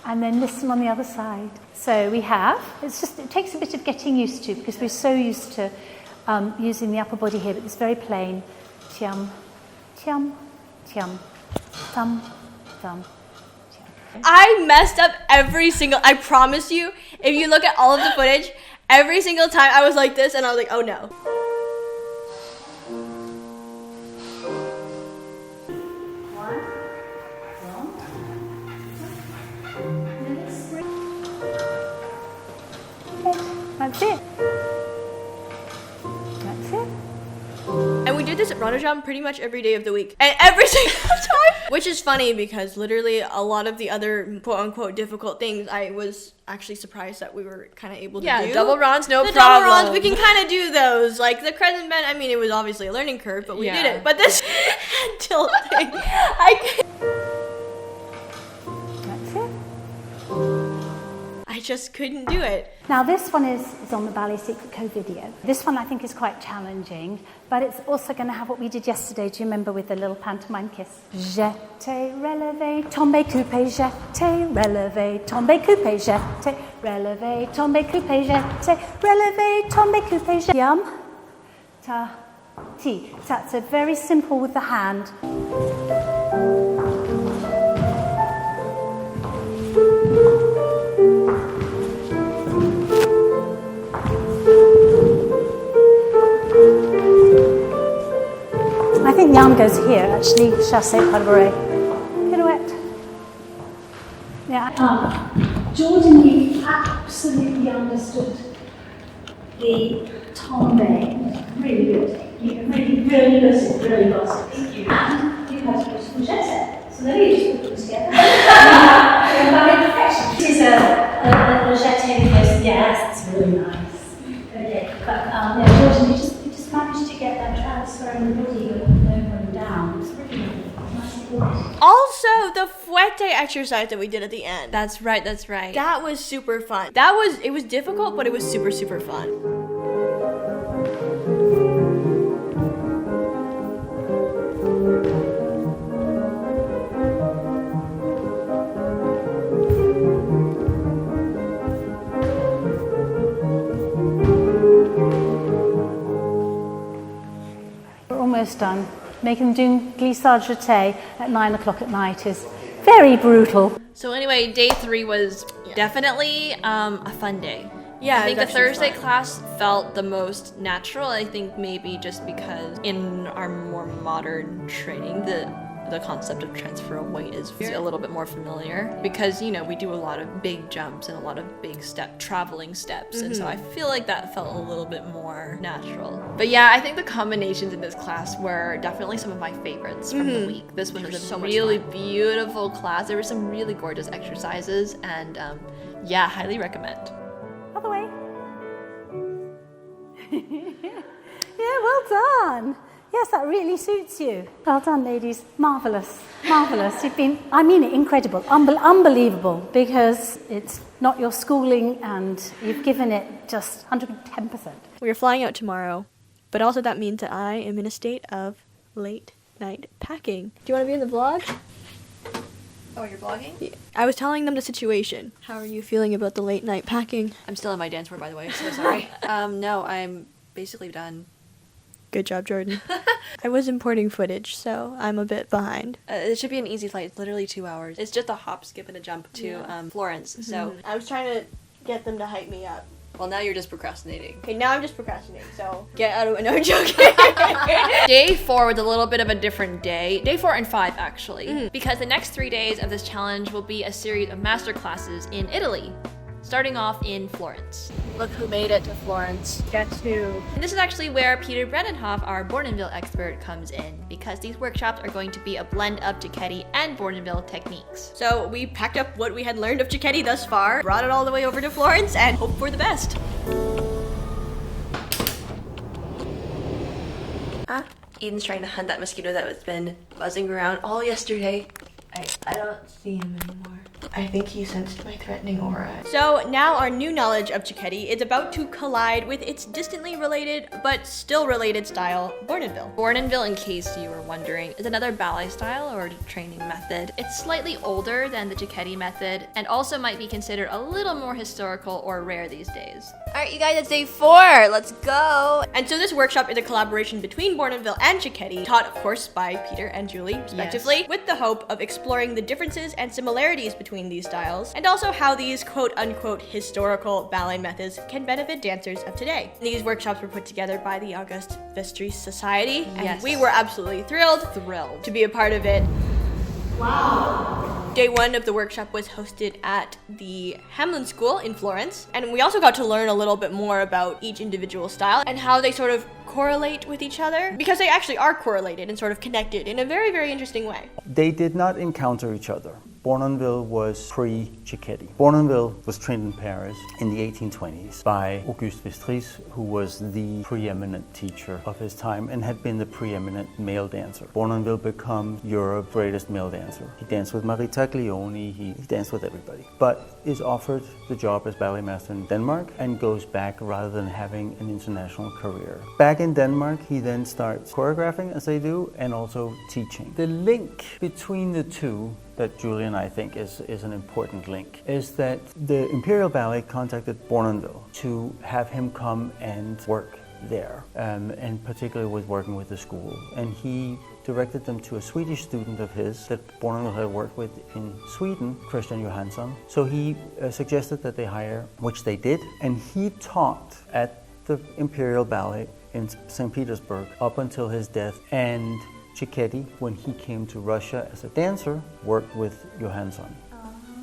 And then listen on the other side. So we have, it takes a bit of getting used to because we're so used to using the upper body here, but it's very plain. Tiam, tiam, tiam, thumb, thumb, tiam. I messed up I promise you, if you look at all of the footage, every single time I was like this and I was like, oh no. That's it. And we did this at ronde-jambon pretty much every day of the week. And every single time! Which is funny because literally a lot of the other quote-unquote difficult things I was actually surprised that we were kind of able to do. Yeah, double runs, no the problem. Double runs, we can kind of do those. Like the crescent bend, I mean, it was obviously a learning curve, but we did it. But this tilt thing, I just couldn't do it. Now this one is on the Ballet Secret Co video. This one I think is quite challenging, but it's also going to have what we did yesterday. Do you remember with the little pantomime kiss? Jeté, relevé, tombé, coupé, jeté, relevé, tombé, coupé, jeté, relevé, tombé, coupé, jeté, relevé, tombé, coupé, jeté. Yum, ta, ti. That's it. Very simple with the hand. I think the arm goes here, actually, chasse parbouré. Pirouette. Yeah. Jordan, you absolutely understood the tombé. Really good. You really lucid, really lucid. Thank you. And you have to put some jeté. So then you just put them together. This is a jeté because, yes, it's really nice. Okay, but Jordan, you just managed to get that transfer in the body over and down. It's really nice and good. Also, the fouette exercise that we did at the end. That's right. That was super fun. It was difficult, but it was super, super fun. Almost done. Making them do glissade jeté at 9 o'clock at night is very brutal. So anyway, day 3 was definitely a fun day. Yeah, I think the Thursday class felt the most natural. I think maybe just because in our more modern training, the the concept of transfer of weight is a little bit more familiar because, you know, we do a lot of big jumps and a lot of big traveling steps. And so I feel like that felt a little bit more natural. But yeah, I think the combinations in this class were definitely some of my favorites from the week. This one was a really beautiful class. There were some really gorgeous exercises and yeah, highly recommend. Other way. Yeah, well done. Yes, that really suits you. Well done, ladies. Marvellous. Marvellous. You've been, I mean it, incredible. Unbelievable, because it's not your schooling and you've given it just 110%. We are flying out tomorrow, but also that means that I am in a state of late night packing. Do you want to be in the vlog? Oh, you're vlogging? Yeah. I was telling them the situation. How are you feeling about the late night packing? I'm still in my dance floor, by the way, so sorry. No, I'm basically done. Good job, Jordan. I was importing footage, so I'm a bit behind. It should be an easy flight. It's literally 2 hours. It's just a hop, skip, and a jump to Florence. So I was trying to get them to hype me up. Well, now you're just procrastinating. Okay, now I'm just procrastinating, so get out of it. No, I'm joking. Day 4 was a little bit of a different day. Day 4 and 5, actually. Because the next 3 days of this challenge will be a series of master classes in Italy, starting off in Florence. Look who made it to Florence. Get to. And this is actually where Peter Brandenhoff, our bournonville expert, comes in, because these workshops are going to be a blend of Cecchetti and bournonville techniques. So we packed up what we had learned of Cecchetti thus far, brought it all the way over to Florence, and hope for the best. Eden's trying to hunt that mosquito that has been buzzing around all yesterday. I don't see him anymore. I think he sensed my threatening aura. So now our new knowledge of Cecchetti is about to collide with its distantly related, but still related style, bournonville. Bournonville, in case you were wondering, is another ballet style or training method. It's slightly older than the Cecchetti method and also might be considered a little more historical or rare these days. Alright, you guys, it's day 4. Let's go! And so this workshop is a collaboration between bournonville and Cecchetti, taught of course by Peter and Julie, respectively, with the hope of exploring the differences and similarities between these styles, and also how these quote-unquote historical ballet methods can benefit dancers of today. These workshops were put together by the Auguste Vestris Society, and we were absolutely thrilled to be a part of it. Wow! Day 1 of the workshop was hosted at the Hamlyn School in Florence, and we also got to learn a little bit more about each individual style and how they sort of correlate with each other, because they actually are correlated and sort of connected in a very, very interesting way. They did not encounter each other. Bournonville was pre-Cecchetti. Bournonville was trained in Paris in the 1820s by Auguste Vestris, who was the preeminent teacher of his time and had been the preeminent male dancer. Bournonville becomes Europe's greatest male dancer. He danced with Marie Taglioni, he danced with everybody, but is offered the job as ballet master in Denmark and goes back rather than having an international career. Back in Denmark, he then starts choreographing, as they do, and also teaching. The link between the two that Julie and I think is an important link, is that the Imperial Ballet contacted Bournonville to have him come and work there, and particularly with working with the school. And he directed them to a Swedish student of his that Bournonville had worked with in Sweden, Christian Johansson. So he suggested that they hire, which they did, and he taught at the Imperial Ballet in St. Petersburg up until his death. And Cecchetti, when he came to Russia as a dancer, worked with Johansson.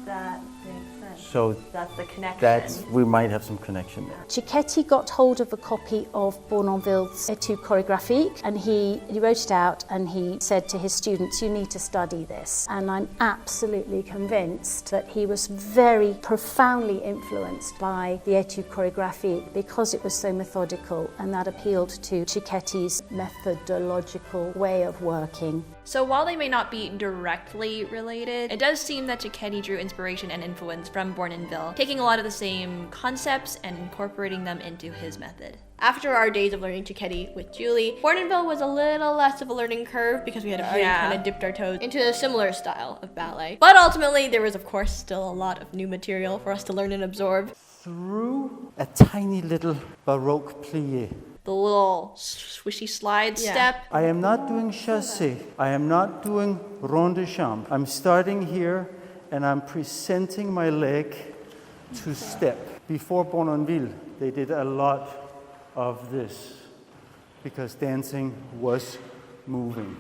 That makes sense. So That's the connection. we might have some connection there. Cecchetti got hold of a copy of Bournonville's Etude Chorégraphique, and he wrote it out and he said to his students, you need to study this. And I'm absolutely convinced that he was very profoundly influenced by the Etude Chorégraphique because it was so methodical, and that appealed to Cecchetti's methodological way of working. So while they may not be directly related, it does seem that Cecchetti drew inspiration and influence from Bournonville, taking a lot of the same concepts and incorporating them into his method. After our days of learning Cecchetti with Julie, Bournonville was a little less of a learning curve because we had already kind of dipped our toes into a similar style of ballet. But ultimately, there was of course still a lot of new material for us to learn and absorb. Through a tiny little Baroque plie. The little swishy slide step. I am not doing chassé. I am not doing rond de jambe. I'm starting here and I'm presenting my leg to step. Before Bournonville, they did a lot of this because dancing was moving.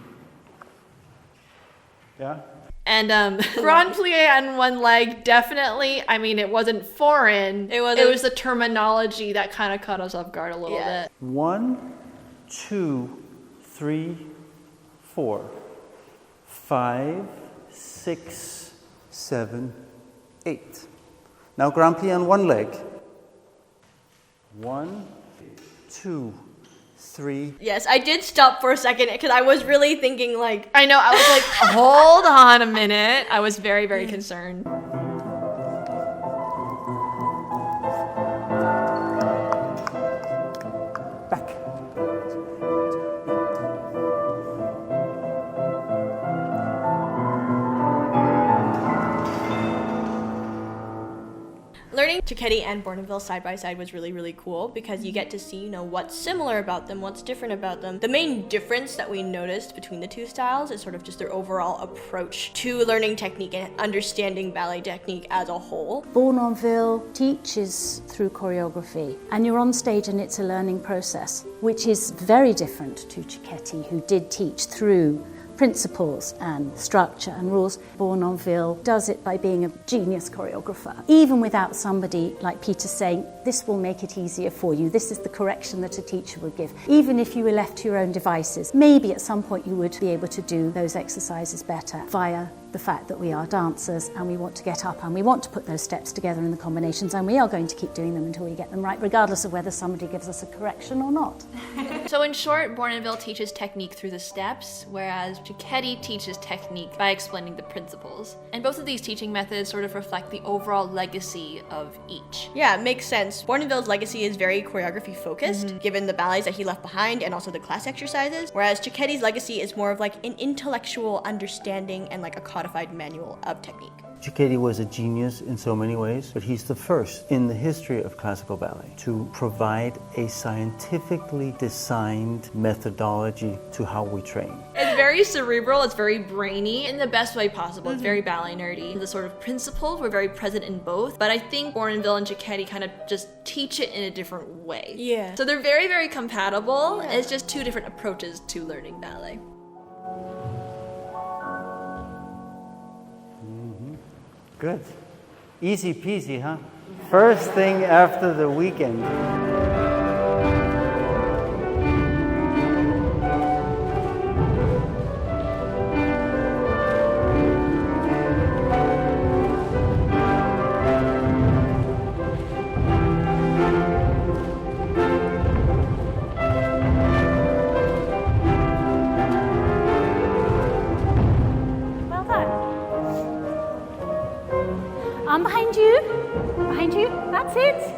Yeah? And grand plie on one leg, definitely. I mean, it wasn't foreign. It was the terminology that kind of caught us off guard a little bit. 1, 2, 3, 4, 5, 6, 7, 8. Now grand plie on one leg. 1, 2, 3. Yes, I did stop for a second because I was really thinking like... I know, I was like, hold on a minute. I was very, very concerned. Back. Learning Cecchetti and Bournonville side by side was really, really cool because you get to see, you know, what's similar about them, what's different about them. The main difference that we noticed between the two styles is sort of just their overall approach to learning technique and understanding ballet technique as a whole. Bournonville teaches through choreography, and you're on stage and it's a learning process, which is very different to Cecchetti, who did teach through principles and structure and rules. Bournonville does it by being a genius choreographer, even without somebody like Peter saying, this will make it easier for you, this is the correction that a teacher would give. Even if you were left to your own devices, maybe at some point you would be able to do those exercises better via the fact that we are dancers and we want to get up and we want to put those steps together in the combinations, and we are going to keep doing them until we get them right, regardless of whether somebody gives us a correction or not. So in short, Bournonville teaches technique through the steps, whereas Cecchetti teaches technique by explaining the principles. And both of these teaching methods sort of reflect the overall legacy of each. Yeah, it makes sense. Bournonville's legacy is very choreography focused, given the ballets that he left behind and also the class exercises, whereas Cecchetti's legacy is more of like an intellectual understanding and like a codified manual of technique. Cecchetti was a genius in so many ways, but he's the first in the history of classical ballet to provide a scientifically designed methodology to how we train. It's very cerebral, it's very brainy in the best way possible. It's very ballet nerdy. The sort of principles were very present in both, but I think Bournonville and Cecchetti kind of just teach it in a different way. Yeah. So they're very, very compatible. Yeah. It's just two different approaches to learning ballet. Good. Easy peasy, huh? First thing after the weekend. Behind you, that's it.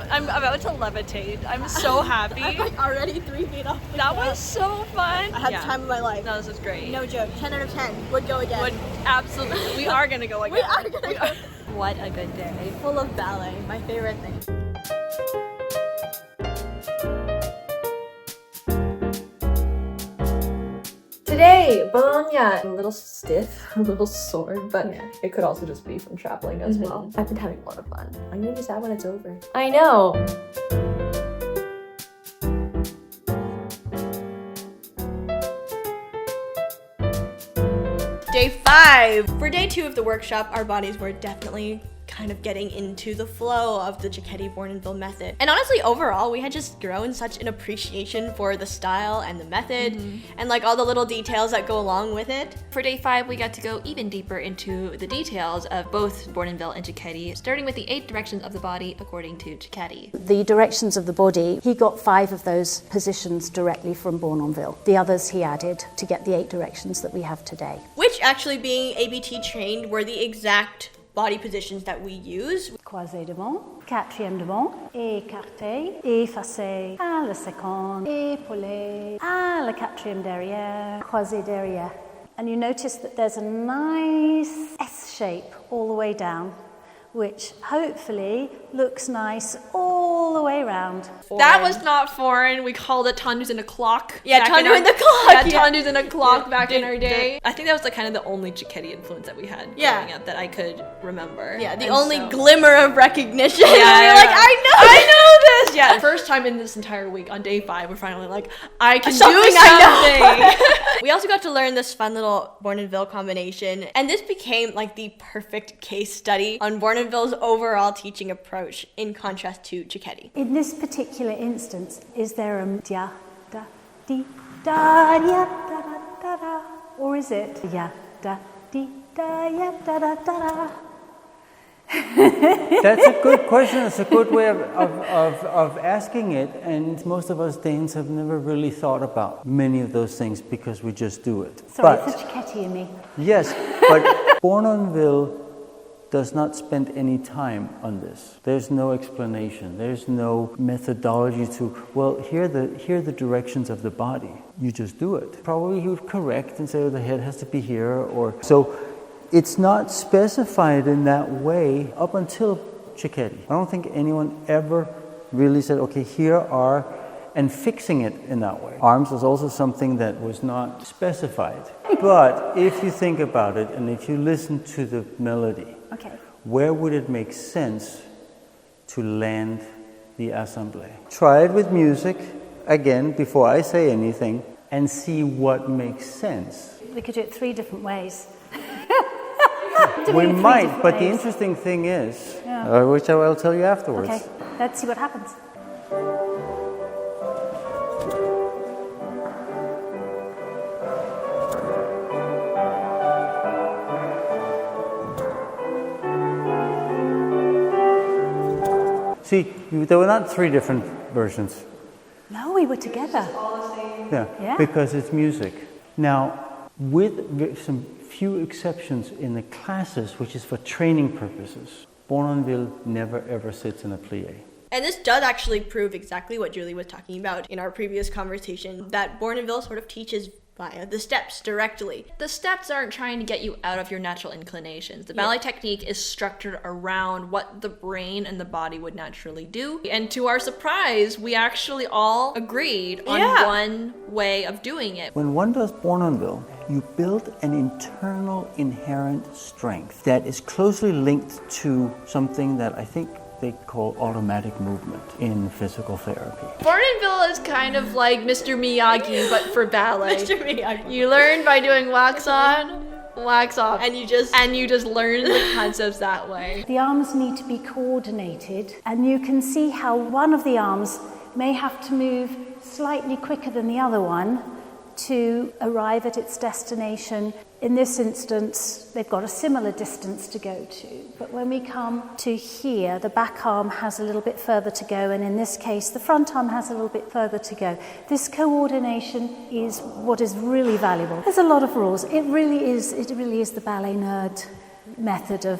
I'm about to levitate. I'm so happy. I'm like already 3 feet off. That was so fun. I had the time of my life. No, this is great. No joke. 10 out of 10. Would go again. Would absolutely. We are gonna go again. We are gonna go. What a good day. Full of ballet. My favorite thing. Today, Bologna. A little stiff, a little sore, but it could also just be from traveling as well. I've been having a lot of fun. I'm gonna be sad when it's over. I know. Day 5. For day 2 of the workshop, our bodies were definitely kind of getting into the flow of the Cecchetti Bournonville method. And honestly, overall, we had just grown such an appreciation for the style and the method and like all the little details that go along with it. For day 5, we got to go even deeper into the details of both Bournonville and Cecchetti, starting with the 8 directions of the body according to Cecchetti. The directions of the body, he got 5 of those positions directly from Bournonville. The others he added to get the 8 directions that we have today. Which actually, being ABT trained, were the exact body positions that we use. Croisé devant, quatrième devant, écarté, effacé, à la seconde, épaulé, à la quatrième derrière, croisé derrière. And you notice that there's a nice S shape all the way down, which hopefully looks nice all the way around. That was not foreign. We called it tondus in a clock. Yeah, tondu in the clock. Yeah, tondus in a clock back in our day. I think that was like kind of the only Cecchetti influence that we had growing up that I could remember. Yeah, the only glimmer of recognition. Yeah, We're like, I know this. Yeah, first time in this entire week on day 5, we're finally like, I can do something. We also got to learn this fun little Bournonville combination, and this became like the perfect case study on Bournonville's overall teaching approach in contrast to Cecchetti. In this particular instance, is there a dia, da, di, da, ya, da, da, da, da, or is it ya, da, di, da, ya, da, da, da, da? That's a good question. It's a good way of asking it, and most of us Danes have never really thought about many of those things because we just do it. Sorry, it's the Cecchetti in me. Yes, but Bournonville does not spend any time on this. There's no explanation. There's no methodology to, well, here are the directions of the body. You just do it. Probably he would correct and say, oh, the head has to be here, or so. It's not specified in that way up until Cecchetti. I don't think anyone ever really said, okay, here are, and fixing it in that way. Arms was also something that was not specified. But if you think about it, and if you listen to the melody, where would it make sense to land the assemblée? Try it with music, again, before I say anything, and see what makes sense. We could do it 3 different ways. We might, but the interesting thing is, which I will tell you afterwards. Okay, let's see what happens. See, there were not 3 different versions. No, we were together. Yeah, because it's music. Now, with some few exceptions in the classes, which is for training purposes, Bournonville never ever sits in a plie. And this does actually prove exactly what Julie was talking about in our previous conversation, that Bournonville sort of teaches via the steps directly. The steps aren't trying to get you out of your natural inclinations. The ballet technique is structured around what the brain and the body would naturally do. And to our surprise, we actually all agreed on one way of doing it. When one does Bournonville, you build an internal inherent strength that is closely linked to something that I think they call automatic movement in physical therapy. Bournonville is kind of like Mr. Miyagi, but for ballet. Mr. Miyagi. You learn by doing wax on, wax off, and you just learn the concepts that way. The arms need to be coordinated, and you can see how one of the arms may have to move slightly quicker than the other one to arrive at its destination. In this instance, they've got a similar distance to go to. But when we come to here, the back arm has a little bit further to go, and in this case, the front arm has a little bit further to go. This coordination is what is really valuable. There's a lot of rules. It really is the ballet nerd method of...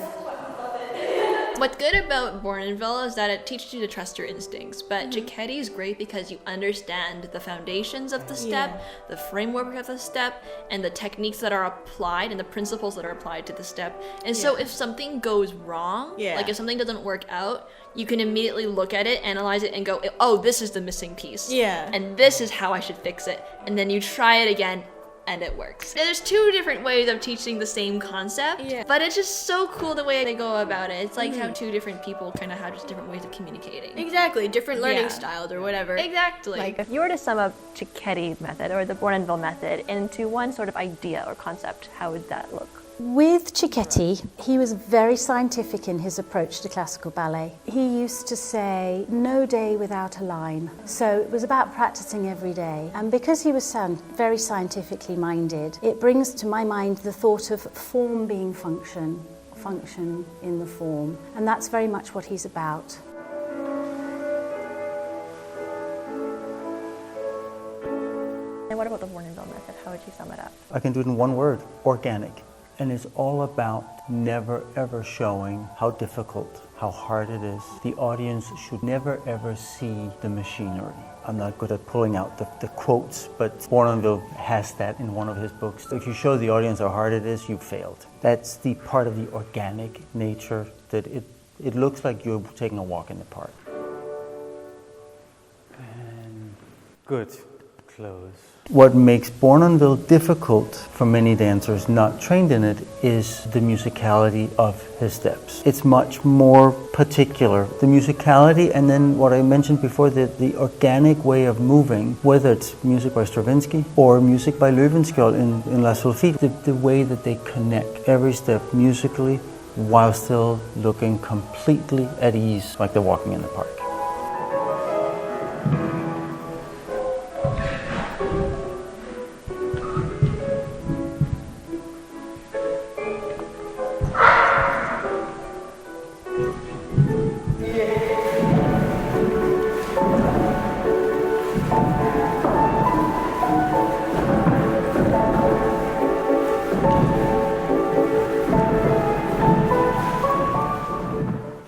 What's good about Bournonville is that it teaches you to trust your instincts, but Cecchetti is great because you understand the foundations of the step, the framework of the step, and the techniques that are applied and the principles that are applied to the step. And so if something goes wrong, like if something doesn't work out, you can immediately look at it, analyze it, and go, oh, this is the missing piece. And this is how I should fix it. And then you try it again, and it works. There's 2 different ways of teaching the same concept, but it's just so cool the way they go about it. It's like how 2 different people kind of have just different ways of communicating. Exactly, different learning styles or whatever. Exactly. Like if you were to sum up Cecchetti method or the Bournonville method into one sort of idea or concept, how would that look? With Cecchetti, he was very scientific in his approach to classical ballet. He used to say, no day without a line. So it was about practicing every day. And because he was very scientifically minded, it brings to my mind the thought of form being function in the form. And that's very much what he's about. And what about the bournonville method? How would you sum it up? I can do it in one word, organic. And it's all about never ever showing how difficult, how hard it is. The audience should never ever see the machinery. I'm not good at pulling out the quotes, but Bournonville has that in one of his books. If you show the audience how hard it is, you've failed. That's the part of the organic nature that it looks like you're taking a walk in the park. And good. Close. What makes Bournonville difficult for many dancers not trained in it is the musicality of his steps. It's much more particular. The musicality, and then what I mentioned before, the organic way of moving, whether it's music by Stravinsky or music by Löwenskiold in La Sulfite, the way that they connect every step musically while still looking completely at ease, like they're walking in the park.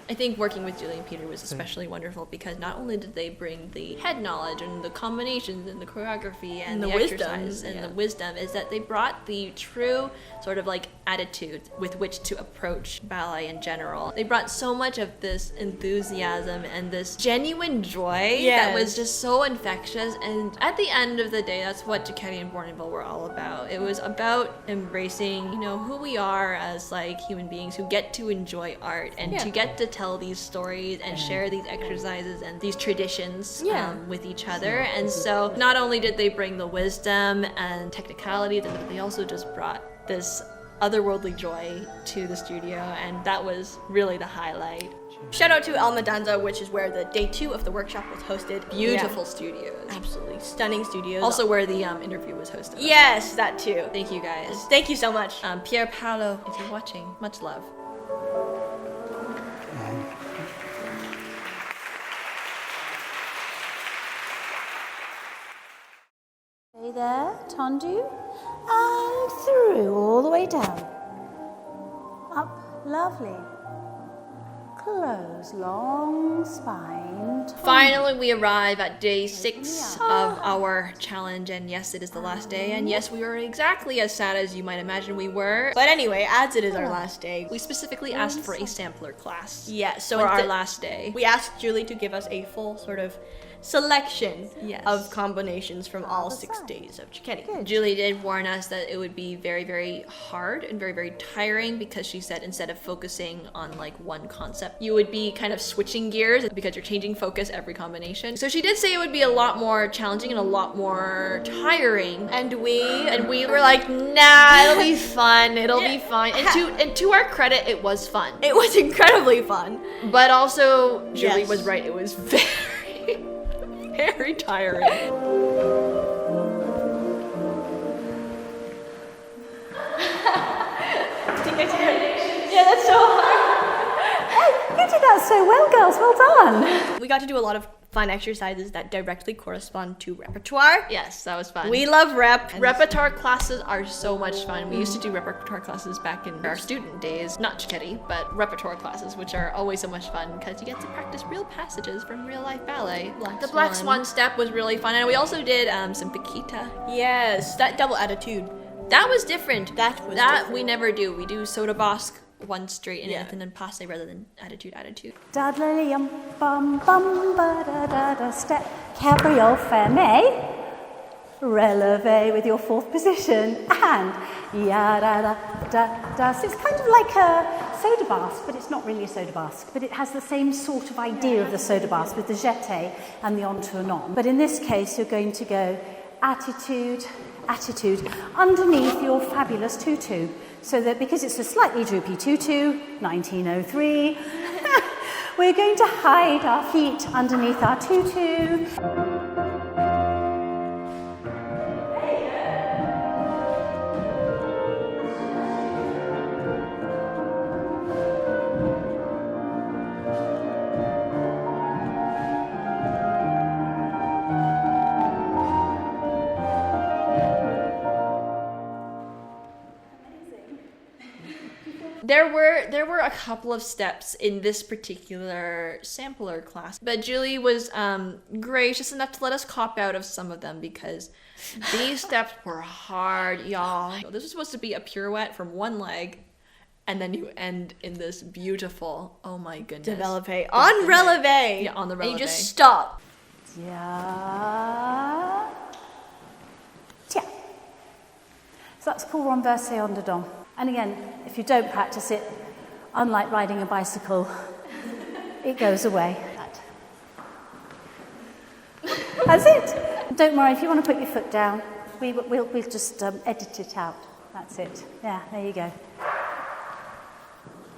I think working with Julie and Peter was especially wonderful because not only did they bring the head knowledge and the combinations and the choreography and the exercise and the wisdom, is that they brought the true sort of like attitude with which to approach ballet in general. They brought so much of this enthusiasm and this genuine joy that was just so infectious, and at the end of the day, that's what Cecchetti and Bournonville were all about. It was about embracing, you know, who we are as like human beings who get to enjoy art and to get to tell these stories and share these exercises and these traditions with each other. And so not only did they bring the wisdom and technicality, but they also just brought this otherworldly joy to the studio, and that was really the highlight. Shout out to Almadanza, which is where the day 2 of the workshop was hosted. Beautiful studios. Absolutely stunning studios. Also where the interview was hosted. Yes, that too. Thank you guys. Thank you so much. Pier, Paolo, if you're watching, much love. Stay there, tendu, and through, all the way down. Up, lovely. Close, long spine. Finally, we arrive at day 6 of our challenge, and yes, it is the last day, and yes, we were exactly as sad as you might imagine we were. But anyway, as it is our last day, we specifically asked for a sampler class. Yes, so for our last day. We asked Julie to give us a full sort of selection of combinations from all 6 days of Cecchetti. Julie did warn us that it would be very, very hard and very, very tiring, because she said instead of focusing on like one concept, you would be kind of switching gears because you're changing focus every combination. So she did say it would be a lot more challenging and a lot more tiring. And we were like, nah, it'll be fun. It'll be fine. And to our credit, it was fun. It was incredibly fun. But also, Julie was right. It was very very tiring. Yeah, that's so hard. You did that so well, girls. Well done. We got to do a lot of fun exercises that directly correspond to repertoire. Yes, that was fun. We love rep. Repertoire classes are so much fun. We used to do repertoire classes back in our student days, not Cecchetti, but repertoire classes, which are always so much fun because you get to practice real passages from real life ballet. The Black Swan step was really fun, and we also did some Paquita. Yes, that double attitude. That was different. That different. We never do. We do soda basque, one straight in it, and then passe rather than attitude. Dadley bum bum ba da da da step, cabriole ferme, releve with your 4th position, and ya da da da da. So it's kind of like a soda basque, but it's not really a soda basque, but it has the same sort of idea of the soda basque with the jeté and the entournant. But in this case, you're going to go attitude, attitude underneath your fabulous tutu. So that because it's a slightly droopy tutu, 1903, we're going to hide our feet underneath our tutu. There were a couple of steps in this particular sampler class, but Julie was gracious enough to let us cop out of some of them because these steps were hard, y'all. This was supposed to be a pirouette from one leg, and then you end in this beautiful, oh my goodness. Developpe. On releve. Yeah, on the releve. And you just stop. Yeah. Tiens. So that's called renversé en dedans. And again, if you don't practice it, unlike riding a bicycle, it goes away. That's it. Don't worry, if you want to put your foot down, we'll just edit it out. That's it. Yeah, there you go.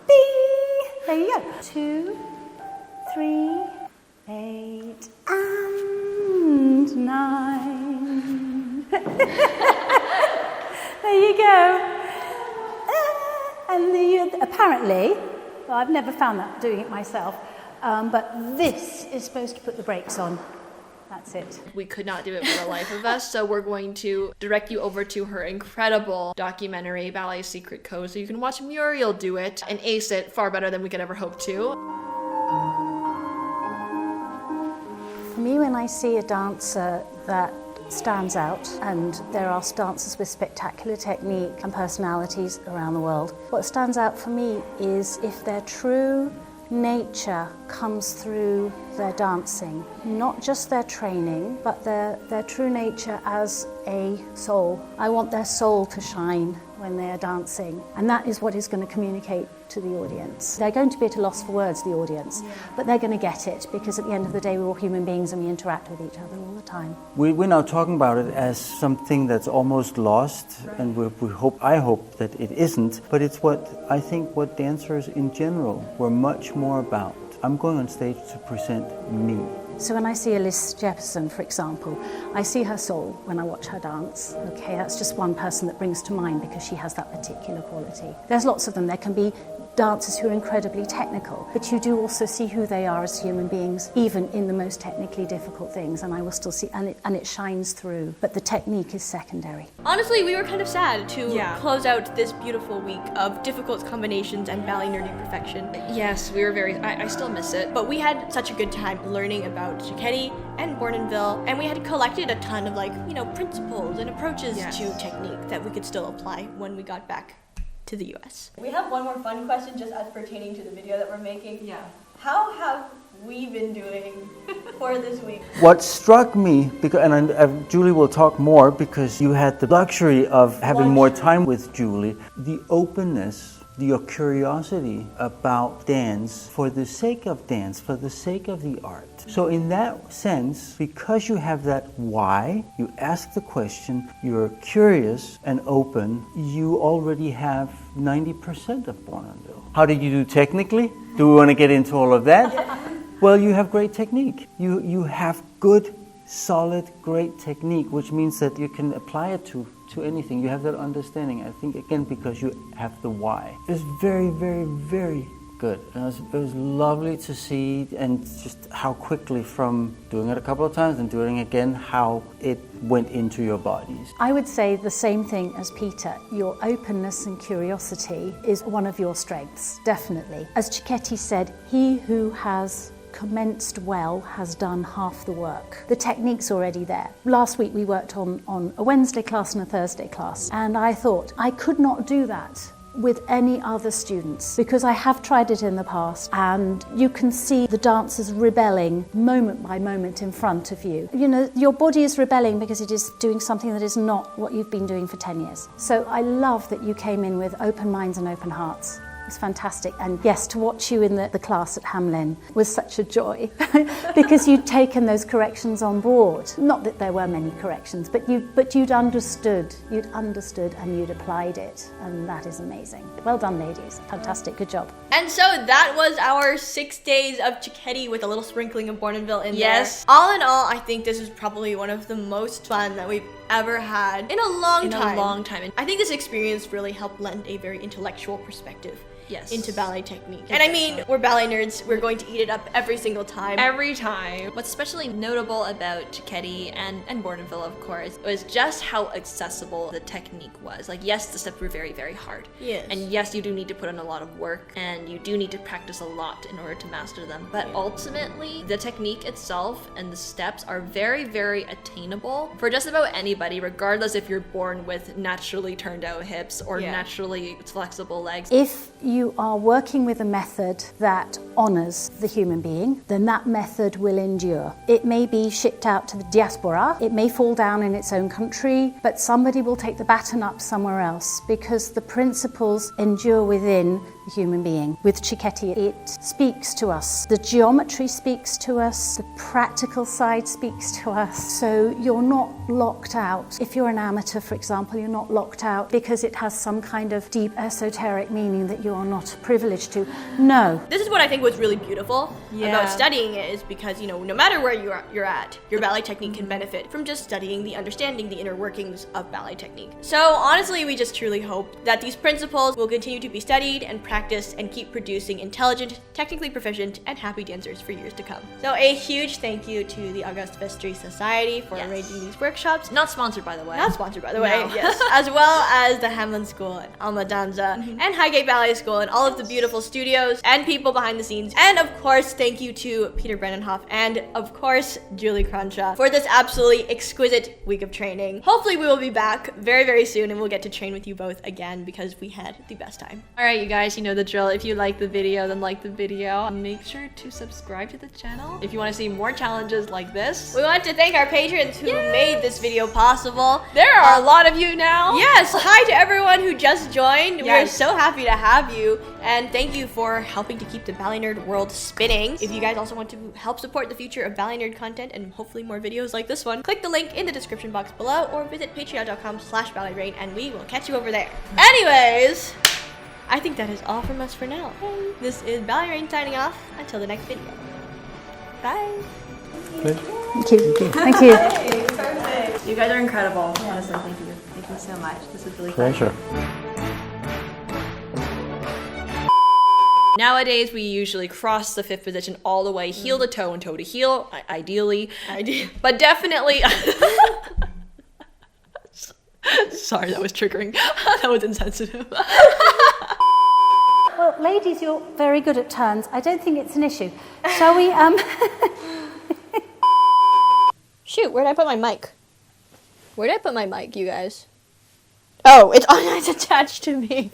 Bing! There you go. 2, 3, 8, and 9. There you go. And apparently, well, I've never found that doing it myself, but this is supposed to put the brakes on. That's it. We could not do it for the life of us, so we're going to direct you over to her incredible documentary, Ballet Secret Code, so you can watch Muriel do it and ace it far better than we could ever hope to. For me, when I see a dancer that stands out, and there are dancers with spectacular technique and personalities around the world, what stands out for me is if their true nature comes through their dancing, not just their training, but their true nature as a soul. I want their soul to shine when they are dancing, and that is what is going to communicate to the audience. They're going to be at a loss for words, the audience, but they're going to get it because at the end of the day we're all human beings and we interact with each other all the time. We're now talking about it as something that's almost lost, and I hope that it isn't, but it's what dancers in general were much more about. I'm going on stage to present me. So when I see Elisa Jefferson, for example, I see her soul when I watch her dance. Okay, that's just one person that brings to mind because she has that particular quality. There's lots of them. There can be dancers who are incredibly technical, but you do also see who they are as human beings, even in the most technically difficult things, and I will still see, and it shines through, but the technique is secondary. Honestly, we were kind of sad to close out this beautiful week of difficult combinations and ballet nerdy perfection. Yes, we were I still miss it. But we had such a good time learning about Cecchetti and Bournonville, and we had collected a ton of principles and approaches to technique that we could still apply when we got back to the US. We have one more fun question just as pertaining to the video that we're making. Yeah. How have we been doing for this week? What struck me, and Julie will talk more because you had the luxury of having more time with Julie, the openness, your curiosity about dance for the sake of dance, for the sake of the art. So in that sense, because you have that why, you ask the question, you're curious and open, you already have 90% of Bournonville. How did you do technically? Do we want to get into all of that? Well, you have great technique. You have good, solid, great technique, which means that you can apply it to anything. You have that understanding, I think, again, because you have the why. It was very, very, very good. It was lovely to see, and just how quickly from doing it a couple of times and doing it again, how it went into your bodies. I would say the same thing as Peter. Your openness and curiosity is one of your strengths, definitely. As Cecchetti said, he who has commenced well has done half the work. The technique's already there. Last week we worked on a Wednesday class and a Thursday class, and I thought I could not do that with any other students because I have tried it in the past, and you can see the dancers rebelling moment by moment in front of you. You know, your body is rebelling because it is doing something that is not what you've been doing for 10 years. So I love that you came in with open minds and open hearts. was fantastic. And yes, to watch you in the class at Hamlyn was such a joy because you'd taken those corrections on board. Not that there were many corrections, but you'd understood and you'd applied it, and that is amazing. Well done, ladies. Fantastic, good job. And so that was our 6 days of Cecchetti with a little sprinkling of Bournonville in there. All in all, I think this is probably one of the most fun that we've ever had in a long time. I think this experience really helped lend a very intellectual perspective into ballet technique. And I mean, we're ballet nerds, we're going to eat it up every single time. Every time. What's especially notable about Cecchetti and Bournonville, of course, was just how accessible the technique was. Like, yes, the steps were very, very hard. Yes. And yes, you do need to put in a lot of work, and you do need to practice a lot in order to master them. But ultimately, the technique itself and the steps are very, very attainable for just about anybody, regardless if you're born with naturally turned out hips or naturally flexible legs. If you are working with a method that honours the human being, then that method will endure. It may be shipped out to the diaspora, it may fall down in its own country, but somebody will take the baton up somewhere else because the principles endure within the human being. With Cecchetti, it speaks to us. The geometry speaks to us, the practical side speaks to us, so you're not locked out. If you're an amateur, for example, you're not locked out because it has some kind of deep esoteric meaning that you're not privileged to. No. This is what I think was really beautiful about studying it, is because, you know, no matter where you're at, your ballet technique can benefit from just studying understanding the inner workings of ballet technique. So honestly, we just truly hope that these principles will continue to be studied and practiced and keep producing intelligent, technically proficient, and happy dancers for years to come. So a huge thank you to the Auguste Vestris Society for arranging these workshops. Not sponsored, by the way. Not sponsored, by the way, yes. As well as the Hamlyn School and Almadanza and Highgate Ballet School and all of the beautiful studios and people behind the scenes. And of course, thank you to Peter Brandenhoff and of course, Julie Cronshaw for this absolutely exquisite week of training. Hopefully we will be back very, very soon and we'll get to train with you both again because we had the best time. All right, you guys, you know the drill. If you like the video, then like the video. Make sure to subscribe to the channel if you want to see more challenges like this. We want to thank our patrons who made this video possible. There are a lot of you now. Yes, hi to everyone who just joined. We are so happy to have you, and thank you for helping to keep the ballet nerd world spinning. If you guys also want to help support the future of ballet nerd content and hopefully more videos like this one, click the link in the description box below or visit patreon.com/balletrain and we will catch you over there. Anyways, I think that is all from us for now. This is Ballet Rain signing off. Until the next video. Bye. Thank you. Thank you. You guys are incredible. Honestly, thank you. Thank you so much. This was really fun. Pleasure. Nowadays, we usually cross the fifth position all the way, heel to toe and toe to heel, ideally. But definitely... Sorry, that was triggering. That was insensitive. Well, ladies, you're very good at turns. I don't think it's an issue. Shall we, Shoot, where did I put my mic? Where did I put my mic, you guys? Oh, it's attached to me.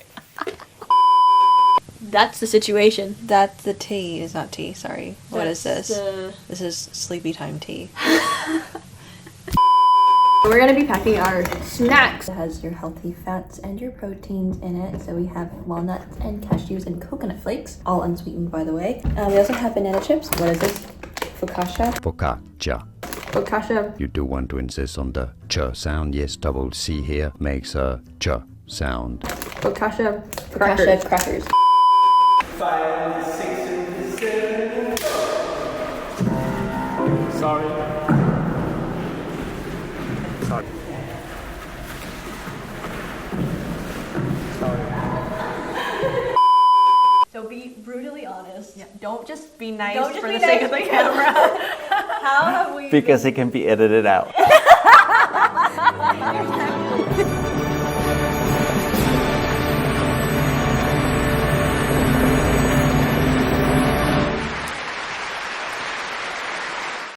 That's the situation. That's the tea. It's not tea, sorry. What is this? This is sleepy time tea. We're going to be packing our snacks. It has your healthy fats and your proteins in it. So we have walnuts and cashews and coconut flakes, all unsweetened, by the way. We also have banana chips. What is this? Focaccia. Focaccia. Focaccia. You do want to insist on the ch sound. Yes, double C here makes a ch sound. Focaccia. Focaccia crackers. 5, 6, 7. Sorry. So be brutally honest. Don't just be nice Don't just for be the sake nice of the camera. How have we... Because it can be edited out.